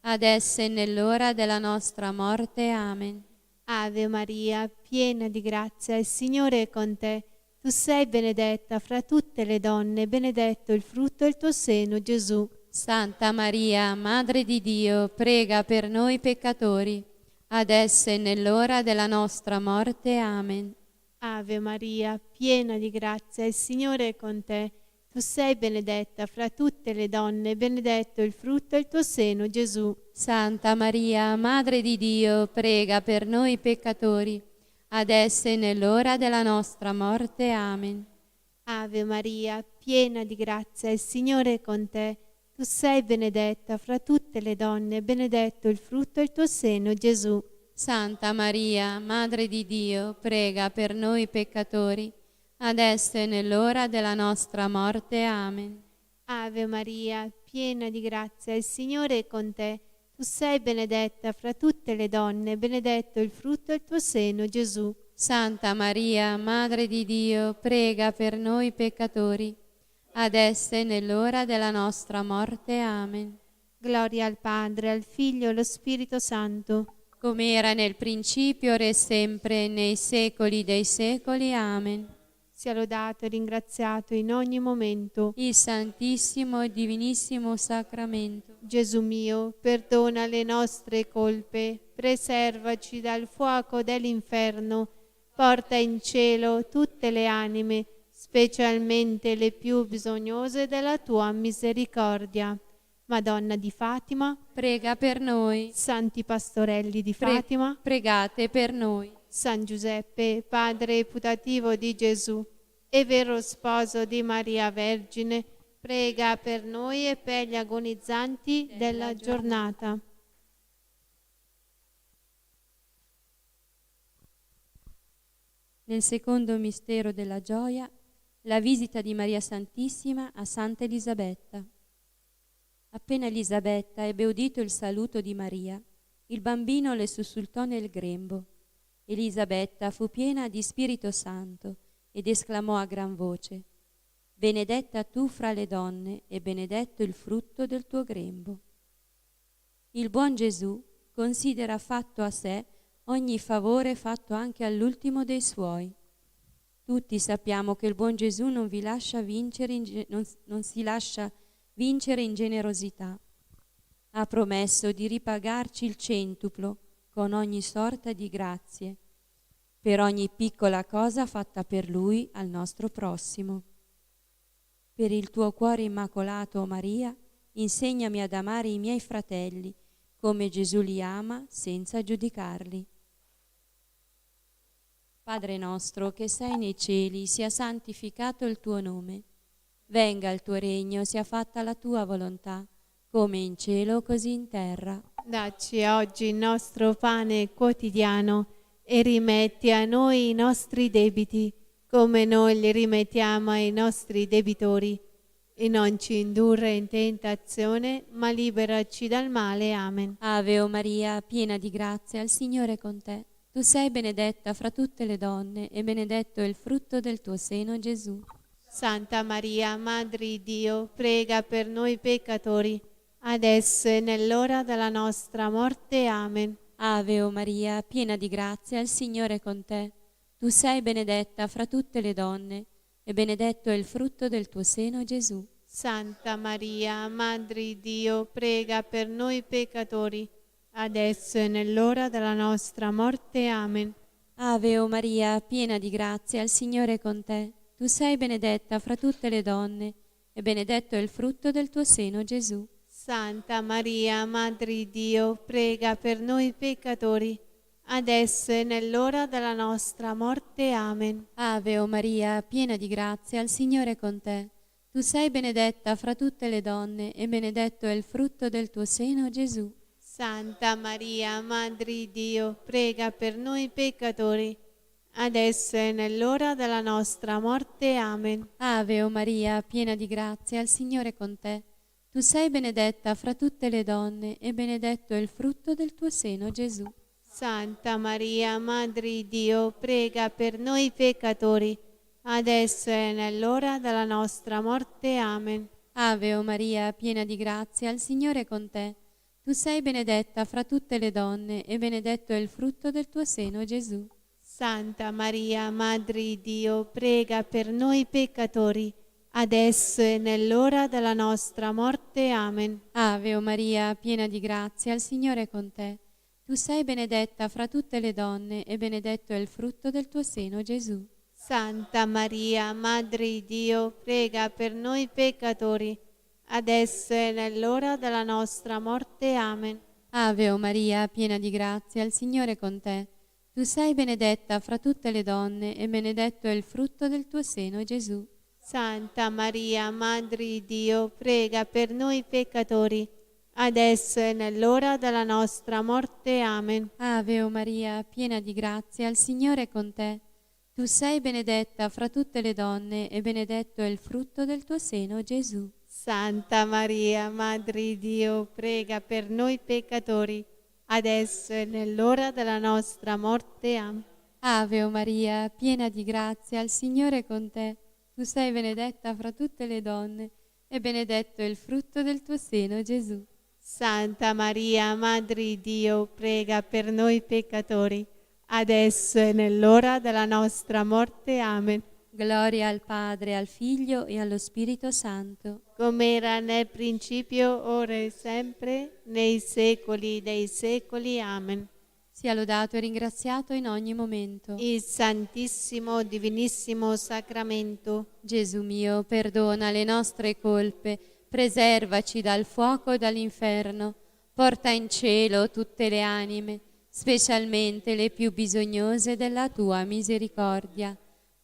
adesso e nell'ora della nostra morte. Amen. Ave Maria, piena di grazia, il Signore è con te. Tu sei benedetta fra tutte le donne, e benedetto il frutto del tuo seno, Gesù. Santa Maria, Madre di Dio, prega per noi peccatori, adesso e nell'ora della nostra morte. Amen. Ave Maria, piena di grazia, il Signore è con te. Tu sei benedetta fra tutte le donne, e benedetto il frutto del tuo seno, Gesù. Santa Maria, Madre di Dio, prega per noi peccatori, adesso e nell'ora della nostra morte. Amen. Ave Maria, piena di grazia, il Signore è con te. Tu sei benedetta fra tutte le donne, e benedetto il frutto del tuo seno, Gesù. Santa Maria, Madre di Dio, prega per noi peccatori, adesso e nell'ora della nostra morte. Amen. Ave Maria, piena di grazia, il Signore è con te. Tu sei benedetta fra tutte le donne, e benedetto il frutto del tuo seno, Gesù. Santa Maria, Madre di Dio, prega per noi peccatori, adesso e nell'ora della nostra morte. Amen. Gloria al Padre, al Figlio e allo Spirito Santo, come era nel principio, ora e sempre, nei secoli dei secoli. Amen. sia lodato e ringraziato in ogni momento. Il Santissimo e Divinissimo Sacramento. Gesù mio, perdona le nostre colpe, preservaci dal fuoco dell'inferno, porta in cielo tutte le anime, specialmente le più bisognose della tua misericordia. Madonna di Fatima, Prega per noi. Santi Pastorelli di Fatima, Pregate per noi. San Giuseppe, padre putativo di Gesù e vero sposo di Maria Vergine, prega per noi e per gli agonizzanti della giornata. Nel secondo mistero della gioia, la visita di Maria Santissima a Santa Elisabetta. Appena Elisabetta ebbe udito il saluto di Maria, il bambino le sussultò nel grembo. Elisabetta fu piena di Spirito Santo ed esclamò a gran voce: Benedetta tu fra le donne e benedetto il frutto del tuo grembo. Il buon Gesù considera fatto a sé ogni favore fatto anche all'ultimo dei suoi. Tutti sappiamo che il buon Gesù non si lascia vincere in generosità. Ha promesso di ripagarci il centuplo con ogni sorta di grazie, per ogni piccola cosa fatta per Lui al nostro prossimo. Per il tuo cuore immacolato, o Maria, insegnami ad amare i miei fratelli, come Gesù li ama senza giudicarli. Padre nostro che sei nei cieli, sia santificato il tuo nome. Venga il tuo regno, sia fatta la tua volontà, come in cielo così in terra. Dacci oggi il nostro pane quotidiano e rimetti a noi i nostri debiti, come noi li rimettiamo ai nostri debitori. E non ci indurre in tentazione, ma liberaci dal male. Amen. Ave o Maria, piena di grazia, il Signore è con te. Tu sei benedetta fra tutte le donne e benedetto è il frutto del tuo seno, Gesù. Santa Maria, Madre di Dio, prega per noi peccatori, adesso e nell'ora della nostra morte. Amen. Ave o Maria, piena di grazia, il Signore è con te. Tu sei benedetta fra tutte le donne e benedetto è il frutto del tuo seno, Gesù. Santa Maria, Madre di Dio, prega per noi peccatori, adesso e nell'ora della nostra morte. Amen. Ave o Maria, piena di grazia, il Signore è con te. Tu sei benedetta fra tutte le donne e benedetto è il frutto del tuo seno, Gesù. Santa Maria, Madre di Dio, prega per noi peccatori, adesso e nell'ora della nostra morte. Amen. Ave o Maria, piena di grazia, il Signore è con te. Tu sei benedetta fra tutte le donne e benedetto è il frutto del tuo seno, Gesù. Santa Maria, Madre di Dio, prega per noi peccatori, adesso e nell'ora della nostra morte. Amen. Ave o Maria, piena di grazia, il Signore è con te. Tu sei benedetta fra tutte le donne e benedetto è il frutto del tuo seno, Gesù. Santa Maria, Madre di Dio, prega per noi peccatori, adesso e nell'ora della nostra morte. Amen. Ave o Maria, piena di grazia, il Signore è con te. Tu sei benedetta fra tutte le donne e benedetto è il frutto del tuo seno, Gesù. Santa Maria, Madre di Dio, prega per noi peccatori, adesso e nell'ora della nostra morte. Amen. Ave o Maria, piena di grazia, il Signore è con te. Tu sei benedetta fra tutte le donne e benedetto è il frutto del tuo seno, Gesù. Santa Maria, Madre di Dio, prega per noi peccatori, adesso e nell'ora della nostra morte. Amen. Ave o Maria, piena di grazia, il Signore è con te. Tu sei benedetta fra tutte le donne e benedetto è il frutto del tuo seno, Gesù. Santa Maria, Madre di Dio, prega per noi peccatori, adesso e nell'ora della nostra morte. Amen. Ave o Maria, piena di grazia, il Signore è con te. Tu sei benedetta fra tutte le donne e benedetto è il frutto del tuo seno, Gesù. Santa Maria, Madre di Dio, prega per noi peccatori, adesso e nell'ora della nostra morte. Amen. Ave o Maria, piena di grazia, il Signore è con te. Tu sei benedetta fra tutte le donne e benedetto è il frutto del tuo seno, Gesù. Santa Maria, Madre di Dio, prega per noi peccatori, adesso e nell'ora della nostra morte. Amen. Gloria al Padre, al Figlio e allo Spirito Santo. Come era nel principio, ora e sempre, nei secoli dei secoli. Amen. Sia lodato e ringraziato in ogni momento. Il Santissimo Divinissimo Sacramento, Gesù mio, perdona le nostre colpe, preservaci dal fuoco e dall'inferno, porta in cielo tutte le anime, specialmente le più bisognose della tua misericordia.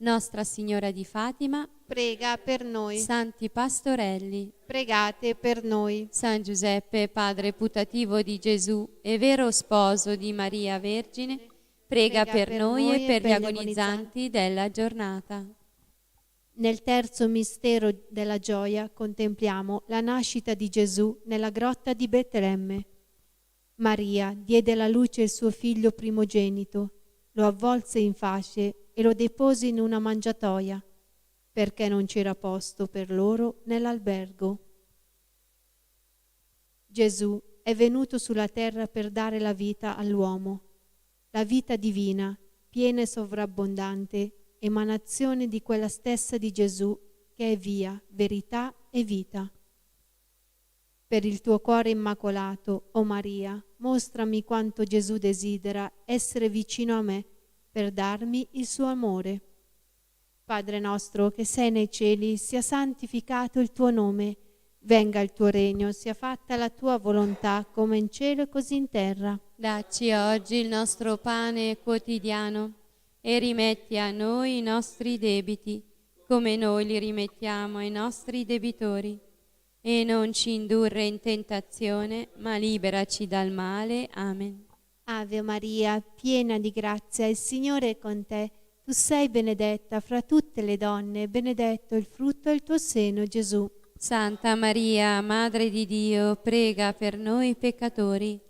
Nostra Signora di Fatima, prega per noi. Santi Pastorelli, Pregate per noi. San Giuseppe, padre putativo di Gesù e vero sposo di Maria Vergine, prega per noi e per gli agonizzanti della giornata. Nel terzo mistero della gioia contempliamo la nascita di Gesù nella grotta di Betlemme. Maria diede alla luce il suo figlio primogenito, lo avvolse in fasce e lo depose in una mangiatoia, perché non c'era posto per loro nell'albergo. Gesù è venuto sulla terra per dare la vita all'uomo, la vita divina, piena e sovrabbondante, emanazione di quella stessa di Gesù che è via, verità e vita. Per il tuo cuore immacolato, o Maria, mostrami quanto Gesù desidera essere vicino a me per darmi il suo amore. Padre nostro che sei nei cieli, sia santificato il tuo nome, venga il tuo regno, sia fatta la tua volontà come in cielo e così in terra. Dacci oggi il nostro pane quotidiano e rimetti a noi i nostri debiti, come noi li rimettiamo ai nostri debitori. E non ci indurre in tentazione, ma liberaci dal male. Amen. Ave Maria, piena di grazia, il Signore è con te. Tu sei benedetta fra tutte le donne, benedetto il frutto del tuo seno, Gesù. Santa Maria, Madre di Dio, prega per noi peccatori,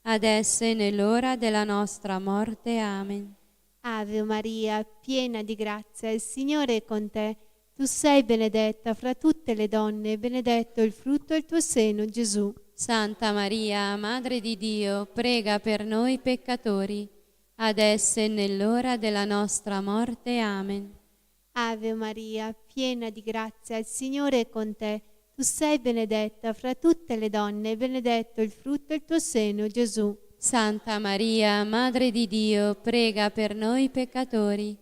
adesso e nell'ora della nostra morte. Amen. Ave Maria, piena di grazia, il Signore è con te. Tu sei benedetta fra tutte le donne, benedetto il frutto del tuo seno, Gesù. Santa Maria, Madre di Dio, prega per noi peccatori, adesso e nell'ora della nostra morte. Amen. Ave Maria, piena di grazia, il Signore è con te. Tu sei benedetta fra tutte le donne, benedetto il frutto del tuo seno, Gesù. Santa Maria, Madre di Dio, prega per noi peccatori,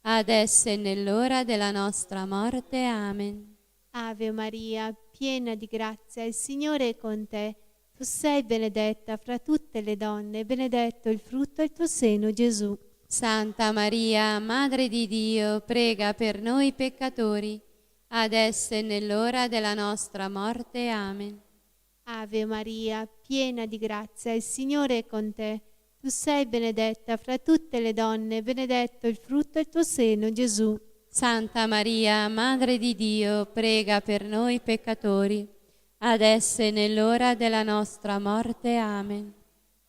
adesso e nell'ora della nostra morte. Amen. Ave Maria, piena di grazia, il Signore è con te. Tu sei benedetta fra tutte le donne, benedetto il frutto del tuo seno, Gesù. Santa Maria, Madre di Dio, prega per noi peccatori, adesso e nell'ora della nostra morte. Amen. Ave Maria, piena di grazia, il Signore è con te. Tu sei benedetta fra tutte le donne, benedetto il frutto del tuo seno, Gesù. Santa Maria, Madre di Dio, prega per noi peccatori, adesso e nell'ora della nostra morte. Amen.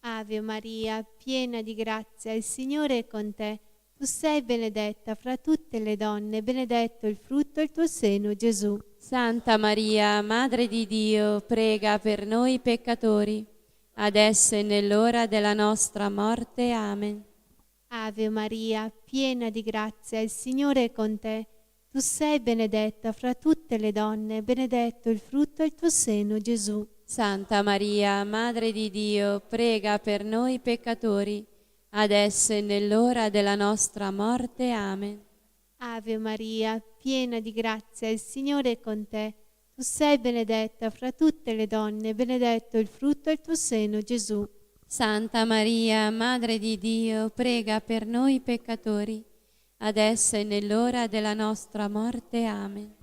Ave Maria, piena di grazia, il Signore è con te. Tu sei benedetta fra tutte le donne, benedetto il frutto del tuo seno, Gesù. Santa Maria, Madre di Dio, prega per noi peccatori, adesso e nell'ora della nostra morte. Amen. Ave Maria, piena di grazia, il Signore è con te. Tu sei benedetta fra tutte le donne, benedetto il frutto del tuo seno, Gesù. Santa Maria, Madre di Dio, prega per noi peccatori, adesso e nell'ora della nostra morte. Amen. Ave Maria, piena di grazia, il Signore è con te. Tu sei benedetta fra tutte le donne, benedetto il frutto del tuo seno, Gesù. Santa Maria, Madre di Dio, prega per noi peccatori, adesso e nell'ora della nostra morte. Amen.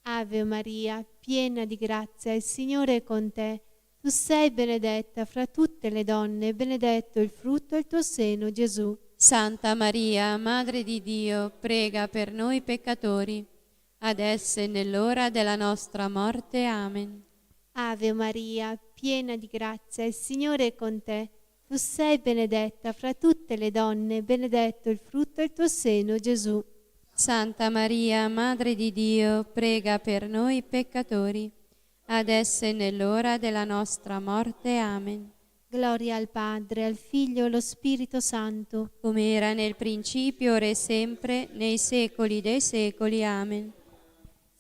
Ave Maria, piena di grazia, il Signore è con te. Tu sei benedetta fra tutte le donne, benedetto il frutto del tuo seno, Gesù. Santa Maria, Madre di Dio, prega per noi peccatori, adesso e nell'ora della nostra morte. Amen. Ave Maria, piena di grazia, il Signore è con te. Tu sei benedetta fra tutte le donne, benedetto il frutto del tuo seno, Gesù. Santa Maria, Madre di Dio, prega per noi peccatori, adesso e nell'ora della nostra morte. Amen. Gloria al Padre, al Figlio e allo Spirito Santo, come era nel principio, ora e sempre, nei secoli dei secoli. Amen.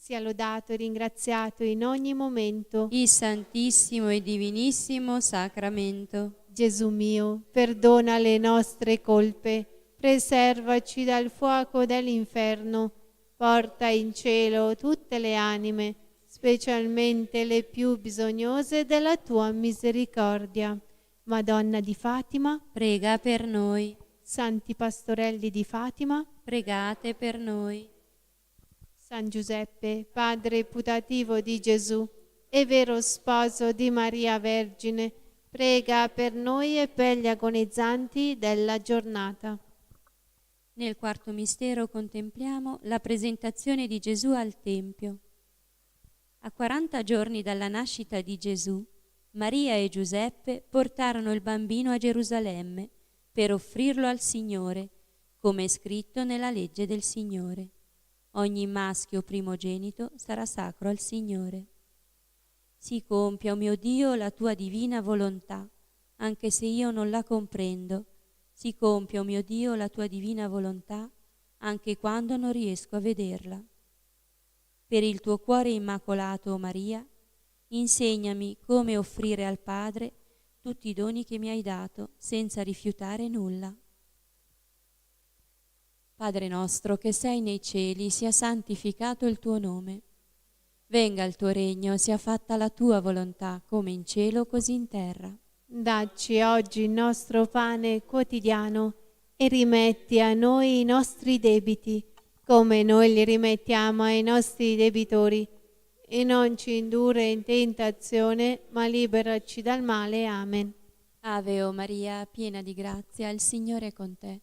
sia lodato e ringraziato in ogni momento. Il Santissimo e Divinissimo Sacramento. Gesù mio, perdona le nostre colpe, preservaci dal fuoco dell'inferno, porta in cielo tutte le anime, specialmente le più bisognose della tua misericordia. Madonna di Fatima, Prega per noi. Santi Pastorelli di Fatima, Pregate per noi. San Giuseppe, padre putativo di Gesù e vero sposo di Maria Vergine, prega per noi e per gli agonizzanti della giornata. Nel quarto mistero contempliamo la presentazione di Gesù al Tempio. A 40 giorni dalla nascita di Gesù, Maria e Giuseppe portarono il bambino a Gerusalemme per offrirlo al Signore, come è scritto nella legge del Signore. Ogni maschio primogenito sarà sacro al Signore. Si compia, o mio Dio, la tua divina volontà, anche se io non la comprendo. Si compia, o mio Dio, la tua divina volontà, anche quando non riesco a vederla. Per il tuo cuore immacolato, o Maria, insegnami come offrire al Padre tutti i doni che mi hai dato, senza rifiutare nulla. Padre nostro che sei nei cieli, sia santificato il tuo nome. Venga il tuo regno, sia fatta la tua volontà, come in cielo così in terra. Dacci oggi il nostro pane quotidiano e rimetti a noi i nostri debiti, come noi li rimettiamo ai nostri debitori. E non ci indurre in tentazione, ma liberaci dal male. Amen. Ave o Maria, piena di grazia, il Signore è con te.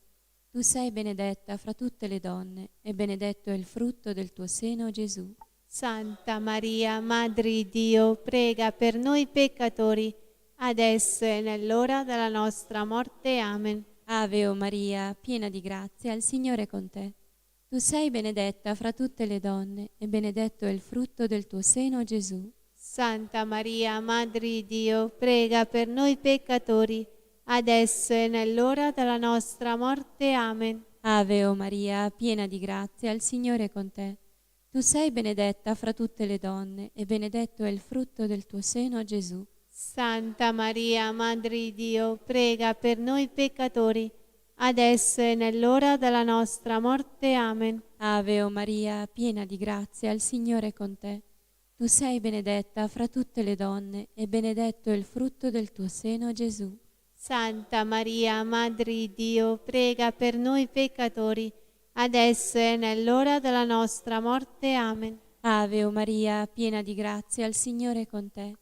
Tu sei benedetta fra tutte le donne, e benedetto è il frutto del tuo seno, Gesù. Santa Maria, Madre di Dio, prega per noi peccatori, adesso e nell'ora della nostra morte. Amen. Ave o Maria, piena di grazia, il Signore è con te. Tu sei benedetta fra tutte le donne, e benedetto è il frutto del tuo seno, Gesù. Santa Maria, Madre di Dio, prega per noi peccatori, adesso e nell'ora della nostra morte. Amen. Ave o Maria, piena di grazia, il Signore è con te. Tu sei benedetta fra tutte le donne, e benedetto è il frutto del tuo seno, Gesù. Santa Maria, Madre di Dio, prega per noi peccatori, adesso e nell'ora della nostra morte. Amen. Ave o Maria, piena di grazia, il Signore è con te. Tu sei benedetta fra tutte le donne, e benedetto è il frutto del tuo seno, Gesù. Santa Maria, Madre di Dio, prega per noi peccatori, adesso e nell'ora della nostra morte. Amen. Ave o Maria, piena di grazia, il Signore è con te.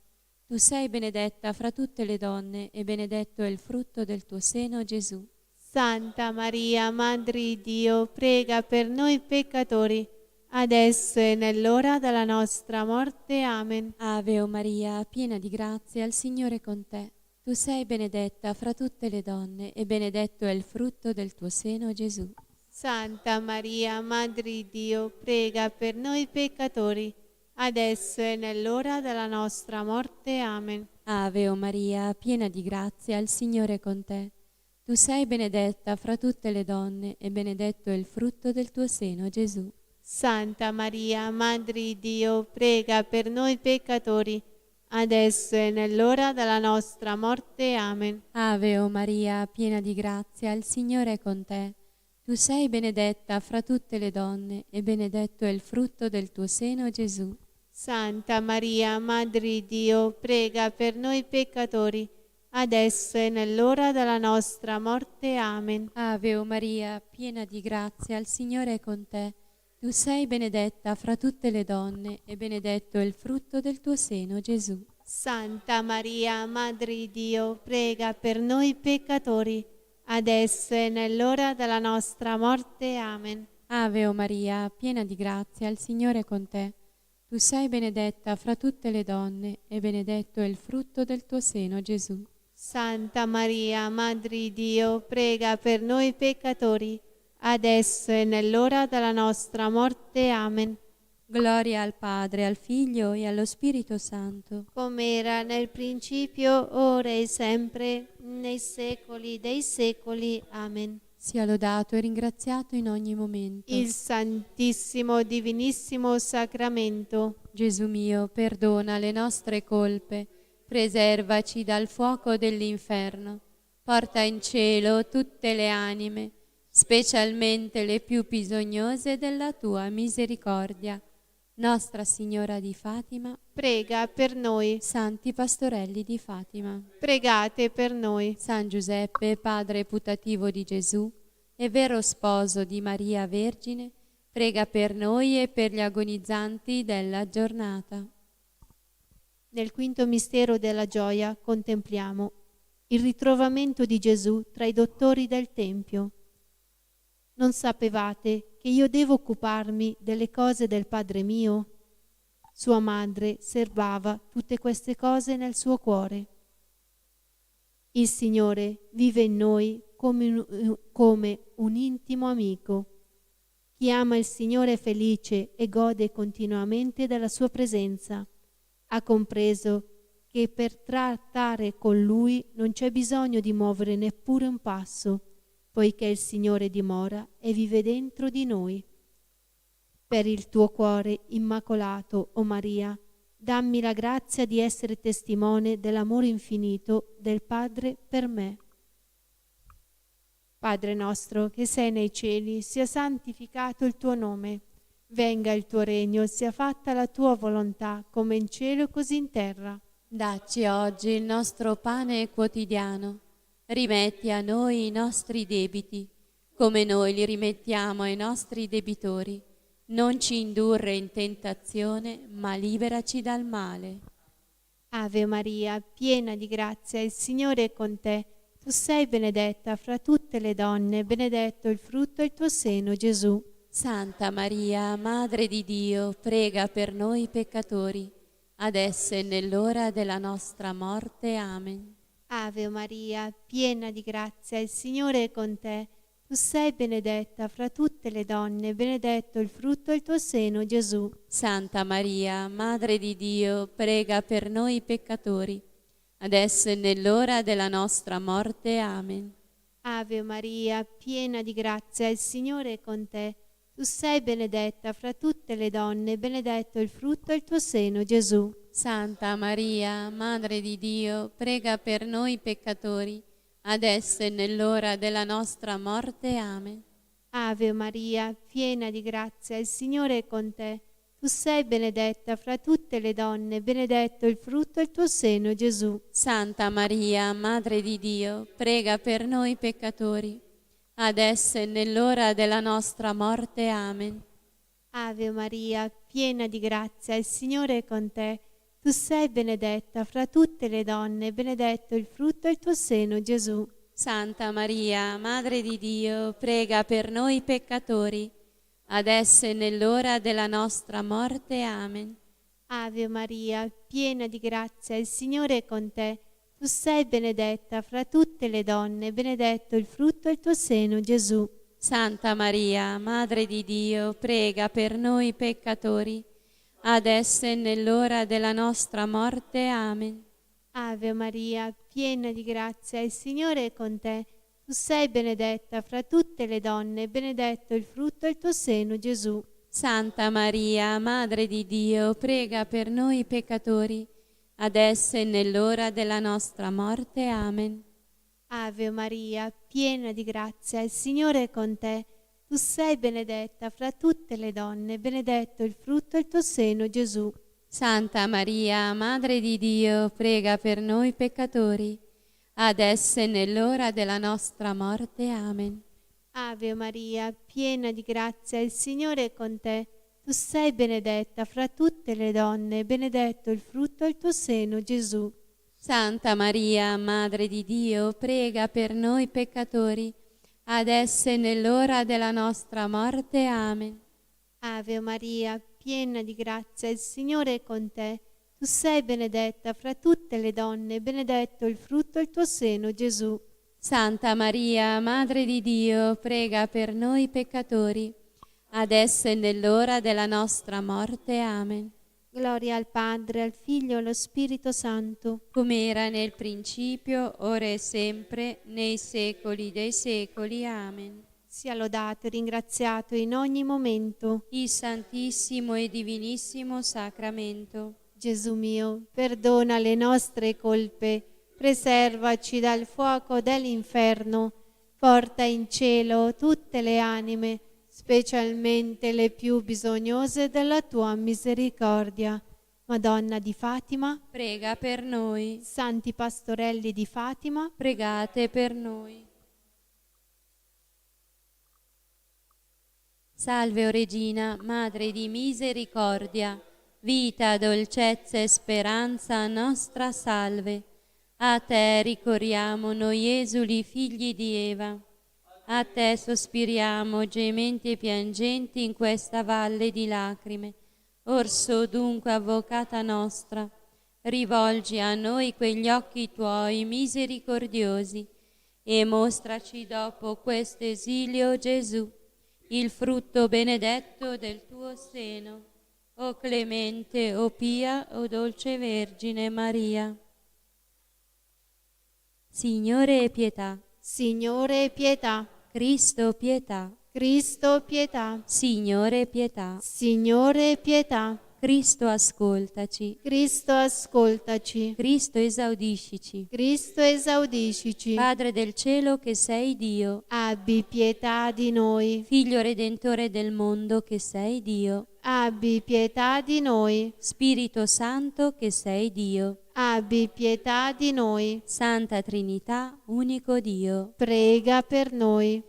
Tu sei benedetta fra tutte le donne e benedetto è il frutto del tuo seno, Gesù. Santa Maria, Madre di Dio, prega per noi peccatori, adesso e nell'ora della nostra morte. Amen. Ave o Maria, piena di grazia, il Signore è con te. Tu sei benedetta fra tutte le donne e benedetto è il frutto del tuo seno, Gesù. Santa Maria, Madre di Dio, prega per noi peccatori, adesso e nell'ora della nostra morte. Amen. Ave o Maria, piena di grazia, il Signore è con te. Tu sei benedetta fra tutte le donne e benedetto è il frutto del tuo seno, Gesù. Santa Maria, Madre di Dio, prega per noi peccatori, adesso e nell'ora della nostra morte. Amen. Ave o Maria, piena di grazia, il Signore è con te. Tu sei benedetta fra tutte le donne e benedetto è il frutto del tuo seno, Gesù. Santa Maria, Madre di Dio, prega per noi peccatori, adesso e nell'ora della nostra morte. Amen. Ave o Maria, piena di grazia, il Signore è con te. Tu sei benedetta fra tutte le donne e benedetto è il frutto del tuo seno, Gesù. Santa Maria, Madre di Dio, prega per noi peccatori, adesso e nell'ora della nostra morte. Amen. Ave o Maria, piena di grazia, il Signore è con te. Tu sei benedetta fra tutte le donne e benedetto è il frutto del tuo seno, Gesù. Santa Maria, Madre di Dio, prega per noi peccatori, adesso e nell'ora della nostra morte. Amen. Gloria al Padre, al Figlio e allo Spirito Santo. Come era nel principio, ora e sempre, nei secoli dei secoli. Amen. Sia lodato e ringraziato in ogni momento. Il Santissimo Divinissimo Sacramento. Gesù mio, perdona le nostre colpe, preservaci dal fuoco dell'inferno, porta in cielo tutte le anime, specialmente le più bisognose della tua misericordia. Nostra Signora di Fatima, Prega per noi. Santi Pastorelli di Fatima, Pregate per noi. San Giuseppe, padre putativo di Gesù e vero sposo di Maria Vergine, prega per noi e per gli agonizzanti della giornata. Nel quinto mistero della gioia contempliamo il ritrovamento di Gesù tra i dottori del Tempio. Non sapevate che io devo occuparmi delle cose del Padre mio? Sua madre serbava tutte queste cose nel suo cuore. Il Signore vive in noi come un intimo amico. Chi ama il Signore è felice e gode continuamente della sua presenza. Ha compreso che per trattare con Lui non c'è bisogno di muovere neppure un passo, poiché il Signore dimora e vive dentro di noi. Per il tuo cuore immacolato, o Maria, dammi la grazia di essere testimone dell'amore infinito del Padre per me. Padre nostro che sei nei cieli, sia santificato il tuo nome. Venga il tuo regno, sia fatta la tua volontà, come in cielo così in terra. Dacci oggi il nostro pane quotidiano. Rimetti a noi i nostri debiti, come noi li rimettiamo ai nostri debitori. Non ci indurre in tentazione, ma liberaci dal male. Ave Maria, piena di grazia, il Signore è con te. Tu sei benedetta fra tutte le donne, benedetto il frutto del tuo seno, Gesù. Santa Maria, Madre di Dio, prega per noi peccatori, adesso e nell'ora della nostra morte. Amen. Ave Maria, piena di grazia, il Signore è con te. Tu sei benedetta fra tutte le donne, benedetto il frutto del tuo seno, Gesù. Santa Maria, Madre di Dio, prega per noi peccatori, adesso e nell'ora della nostra morte. Amen. Ave Maria, piena di grazia, il Signore è con te. Tu sei benedetta fra tutte le donne, benedetto il frutto del tuo seno, Gesù. Santa Maria, Madre di Dio, prega per noi peccatori, adesso e nell'ora della nostra morte. Amen. Ave Maria, piena di grazia, il Signore è con te. Tu sei benedetta fra tutte le donne, benedetto il frutto del tuo seno, Gesù. Santa Maria, Madre di Dio, prega per noi peccatori, adesso e nell'ora della nostra morte. Amen. Ave Maria, piena di grazia, il Signore è con te. Tu sei benedetta fra tutte le donne, benedetto il frutto del tuo seno, Gesù. Santa Maria, Madre di Dio, prega per noi peccatori, adesso e nell'ora della nostra morte. Amen. Ave Maria, piena di grazia, il Signore è con te. Tu sei benedetta fra tutte le donne, benedetto il frutto del tuo seno, Gesù. Santa Maria, Madre di Dio, prega per noi peccatori, adesso e nell'ora della nostra morte. Amen. Ave Maria, piena di grazia, il Signore è con te. Tu sei benedetta fra tutte le donne, benedetto il frutto del tuo seno, Gesù. Santa Maria, Madre di Dio, prega per noi peccatori, adesso e nell'ora della nostra morte. Amen. Ave Maria, piena di grazia, il Signore è con te. Tu sei benedetta fra tutte le donne, benedetto il frutto del tuo seno, Gesù. Santa Maria, Madre di Dio, prega per noi peccatori, adesso e nell'ora della nostra morte. Amen. Ave Maria, piena di grazia, il Signore è con te. Tu sei benedetta fra tutte le donne, benedetto il frutto del tuo seno, Gesù. Santa Maria, Madre di Dio, prega per noi peccatori, adesso e nell'ora della nostra morte. Amen. Ave Maria, piena di grazia, il Signore è con te. Tu sei benedetta fra tutte le donne, benedetto il frutto del tuo seno, Gesù. Santa Maria, Madre di Dio, prega per noi peccatori, adesso e nell'ora della nostra morte. Amen. Gloria al Padre, al Figlio e allo Spirito Santo, come era nel principio, ora e sempre, nei secoli dei secoli. Amen. sia lodato e ringraziato in ogni momento. Il Santissimo e Divinissimo Sacramento. Gesù mio, perdona le nostre colpe, preservaci dal fuoco dell'inferno, porta in cielo tutte le anime, specialmente le più bisognose della tua misericordia. Madonna di Fatima, Prega per noi. Santi Pastorelli di Fatima, Pregate per noi. Salve, o Regina, Madre di misericordia, vita, dolcezza e speranza nostra, salve. A te ricorriamo noi esuli figli di Eva. A te sospiriamo, gementi e piangenti in questa valle di lacrime. Orso dunque, avvocata nostra, rivolgi a noi quegli occhi tuoi misericordiosi e mostraci dopo questo esilio Gesù, il frutto benedetto del tuo seno. O clemente, o pia, o dolce Vergine Maria. Signore, pietà. Signore pietà, Cristo, pietà. Cristo pietà, Signore, pietà. Signore pietà, Cristo, ascoltaci. Cristo ascoltaci, Cristo, esaudiscici. Cristo esaudiscici, Padre del cielo che sei Dio, abbi pietà di noi, Figlio redentore del mondo che sei Dio, abbi pietà di noi, Spirito Santo che sei Dio, abbi pietà di noi, Santa Trinità, unico Dio. prega per noi,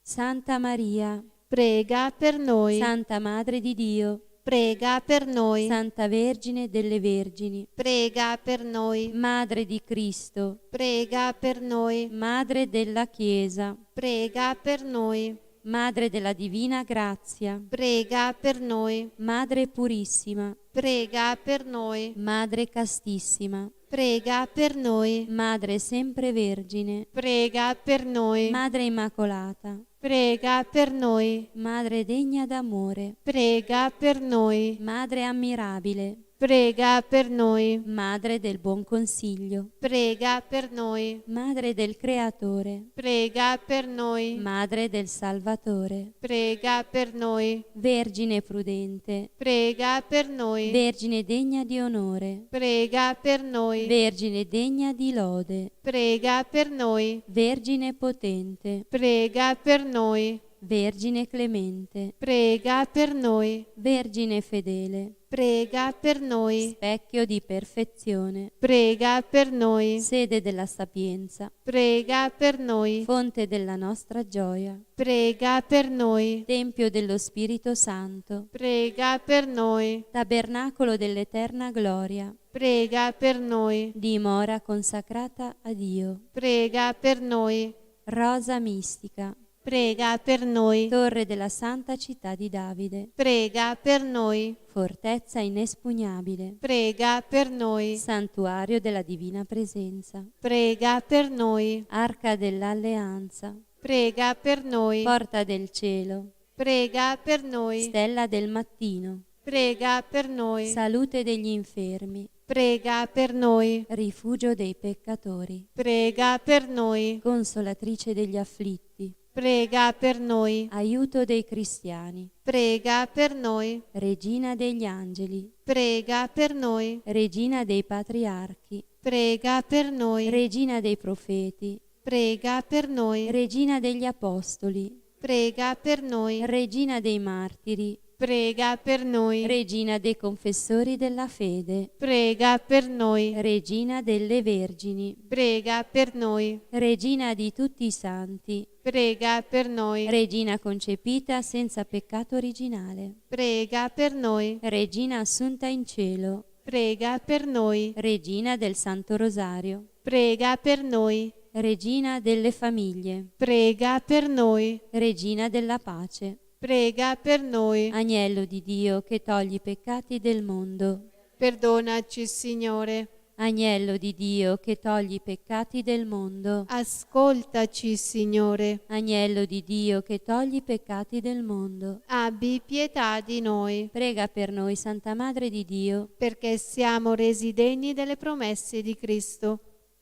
Santa Maria, prega per noi, Santa Madre di Dio, prega per noi, Santa Vergine delle Vergini, prega per noi, Madre di Cristo, prega per noi, Madre della Chiesa, prega per noi, Madre della Divina Grazia, prega per noi, Madre purissima, prega per noi, Madre castissima, prega per noi, Madre sempre Vergine, prega per noi, Madre Immacolata, prega per noi, Madre degna d'amore, prega per noi, Madre ammirabile, prega per noi, Madre del buon consiglio, prega per noi, Madre del Creatore, prega per noi, Madre del Salvatore, prega per noi, Vergine prudente, prega per noi, Vergine degna di onore, prega per noi, Vergine degna di lode, prega per noi, Vergine potente, prega per noi, Vergine clemente, prega per noi. Vergine fedele, Prega per noi. specchio di perfezione, Prega per noi. sede della sapienza, Prega per noi. fonte della nostra gioia, Prega per noi. tempio dello Spirito Santo, Prega per noi. tabernacolo dell'eterna gloria, Prega per noi. dimora consacrata a Dio, Prega per noi. rosa mistica, Prega per noi. torre della santa città di Davide, Prega per noi. fortezza inespugnabile, Prega per noi. santuario della divina presenza, Prega per noi. arca dell'alleanza, Prega per noi. porta del cielo, Prega per noi. stella del mattino, Prega per noi. salute degli infermi, Prega per noi. rifugio dei peccatori, Prega per noi. consolatrice degli afflitti, Prega per noi. aiuto dei cristiani, Prega per noi. regina degli angeli, Prega per noi. regina dei patriarchi, Prega per noi. regina dei profeti, Prega per noi. regina degli apostoli, Prega per noi. regina dei martiri, Prega per noi. regina dei confessori della fede, Prega per noi. regina delle vergini, Prega per noi. regina di tutti i santi, Prega per noi. regina concepita senza peccato originale, Prega per noi. regina assunta in cielo, Prega per noi. regina del Santo Rosario, Prega per noi. regina delle famiglie, Prega per noi. regina della pace, Prega per noi. agnello di Dio che togli i peccati del mondo, Perdonaci, Signore. agnello di Dio che togli i peccati del mondo, Ascoltaci, Signore. agnello di Dio che togli i peccati del mondo, Abbi pietà di noi, prega per noi, Santa Madre di Dio. perché siamo resi degni delle promesse di Cristo.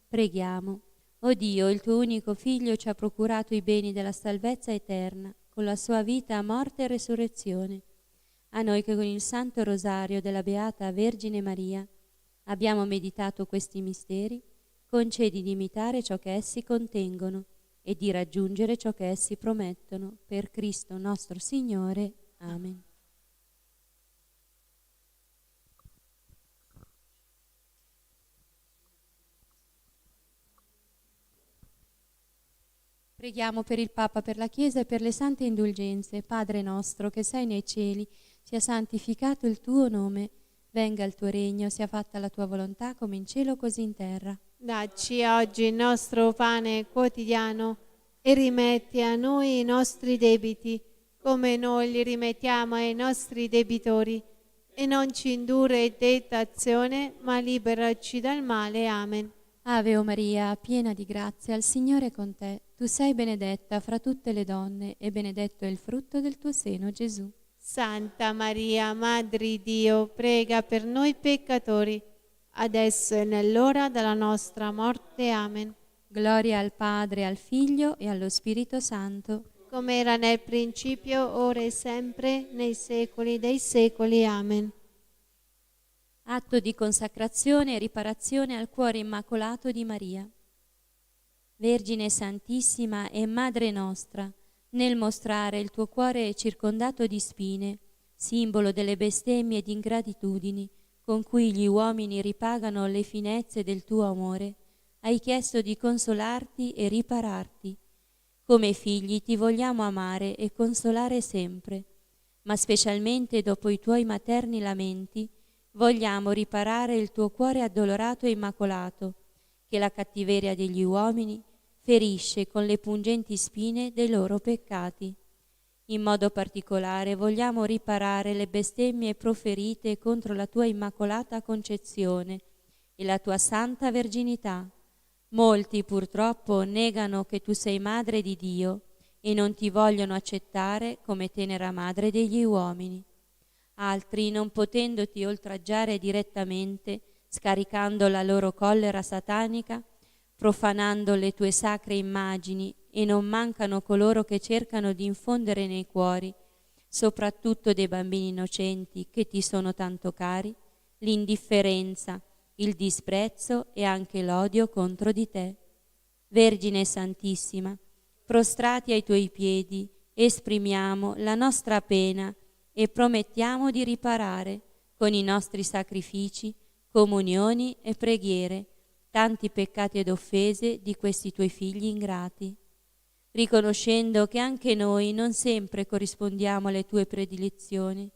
Preghiamo. O Dio, il tuo unico Figlio ci ha procurato i beni della salvezza eterna, con la sua vita, morte e resurrezione. A noi che con il Santo Rosario della Beata Vergine Maria abbiamo meditato questi misteri, concedi di imitare ciò che essi contengono e di raggiungere ciò che essi promettono. Per Cristo nostro Signore. Amen. Preghiamo per il Papa, per la Chiesa e per le sante indulgenze. Padre nostro che sei nei cieli, sia santificato il tuo nome, venga il tuo regno, sia fatta la tua volontà come in cielo così in terra. Dacci oggi il nostro pane quotidiano e rimetti a noi i nostri debiti, come noi li rimettiamo ai nostri debitori. E non ci indurre in tentazione, ma liberaci dal male. Amen. Ave o Maria, piena di grazia, il Signore è con te. Tu sei benedetta fra tutte le donne e benedetto è il frutto del tuo seno, Gesù. Santa Maria, Madre di Dio, prega per noi peccatori, adesso e nell'ora della nostra morte. Amen. Gloria al Padre, al Figlio e allo Spirito Santo, come era nel principio, ora e sempre, nei secoli dei secoli. Amen. atto di consacrazione e riparazione al cuore immacolato di Maria. Vergine Santissima e Madre nostra, nel mostrare il tuo cuore circondato di spine, simbolo delle bestemmie ed ingratitudini con cui gli uomini ripagano le finezze del tuo amore, hai chiesto di consolarti e ripararti. Come figli ti vogliamo amare e consolare sempre, ma specialmente dopo i tuoi materni lamenti vogliamo riparare il tuo cuore addolorato e immacolato, che la cattiveria degli uomini ferisce con le pungenti spine dei loro peccati. In modo particolare vogliamo riparare le bestemmie proferite contro la tua immacolata concezione e la tua santa verginità. Molti purtroppo negano che tu sei madre di Dio e non ti vogliono accettare come tenera madre degli uomini. Altri, non potendoti oltraggiare direttamente, scaricando la loro collera satanica, profanando le tue sacre immagini, e non mancano coloro che cercano di infondere nei cuori, soprattutto dei bambini innocenti che ti sono tanto cari, l'indifferenza, il disprezzo e anche l'odio contro di te. Vergine Santissima, prostrati ai tuoi piedi, esprimiamo la nostra pena e promettiamo di riparare con i nostri sacrifici, comunioni e preghiere tanti peccati ed offese di questi tuoi figli ingrati, riconoscendo che anche noi non sempre corrispondiamo alle tue predilezioni,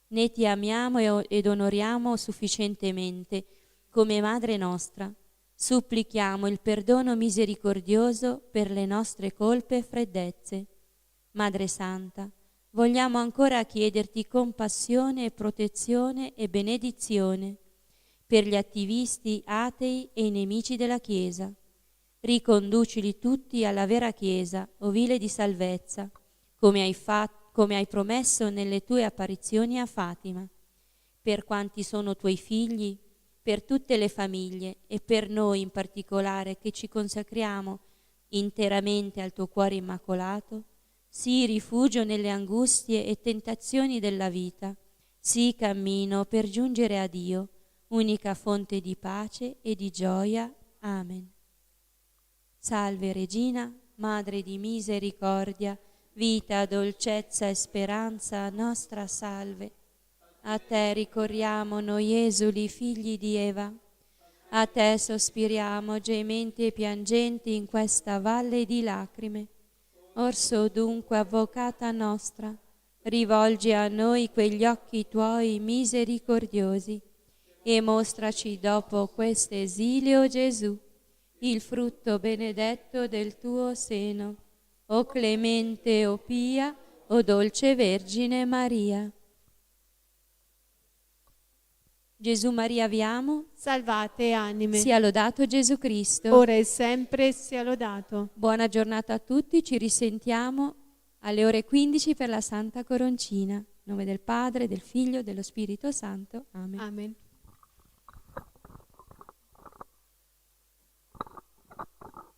né ti amiamo ed onoriamo sufficientemente come Madre nostra. Supplichiamo il perdono misericordioso per le nostre colpe e freddezze. Madre Santa, vogliamo ancora chiederti compassione e protezione e benedizione per gli attivisti atei e i nemici della Chiesa. Riconducili tutti alla vera Chiesa, o vile di salvezza, come hai promesso nelle tue apparizioni a Fatima. Per quanti sono tuoi figli, per tutte le famiglie e per noi in particolare che ci consacriamo interamente al tuo cuore immacolato, sii rifugio nelle angustie e tentazioni della vita, sii cammino per giungere a Dio, unica fonte di pace e di gioia. Amen. Salve Regina, Madre di misericordia, vita, dolcezza e speranza nostra salve. A te ricorriamo noi esuli, figli di Eva. A te sospiriamo, gementi e piangenti in questa valle di lacrime. Orso dunque, avvocata nostra, rivolgi a noi quegli occhi tuoi misericordiosi e mostraci dopo questo esilio Gesù, il frutto benedetto del tuo seno. O clemente, o pia, o dolce Vergine Maria. Gesù Maria vi amo. Salvate anime. Sia lodato Gesù Cristo. Ora e sempre sia lodato. Buona giornata a tutti, ci risentiamo alle ore 15 per la Santa Coroncina. In nome del Padre, del Figlio, dello Spirito Santo. Amen. Amen.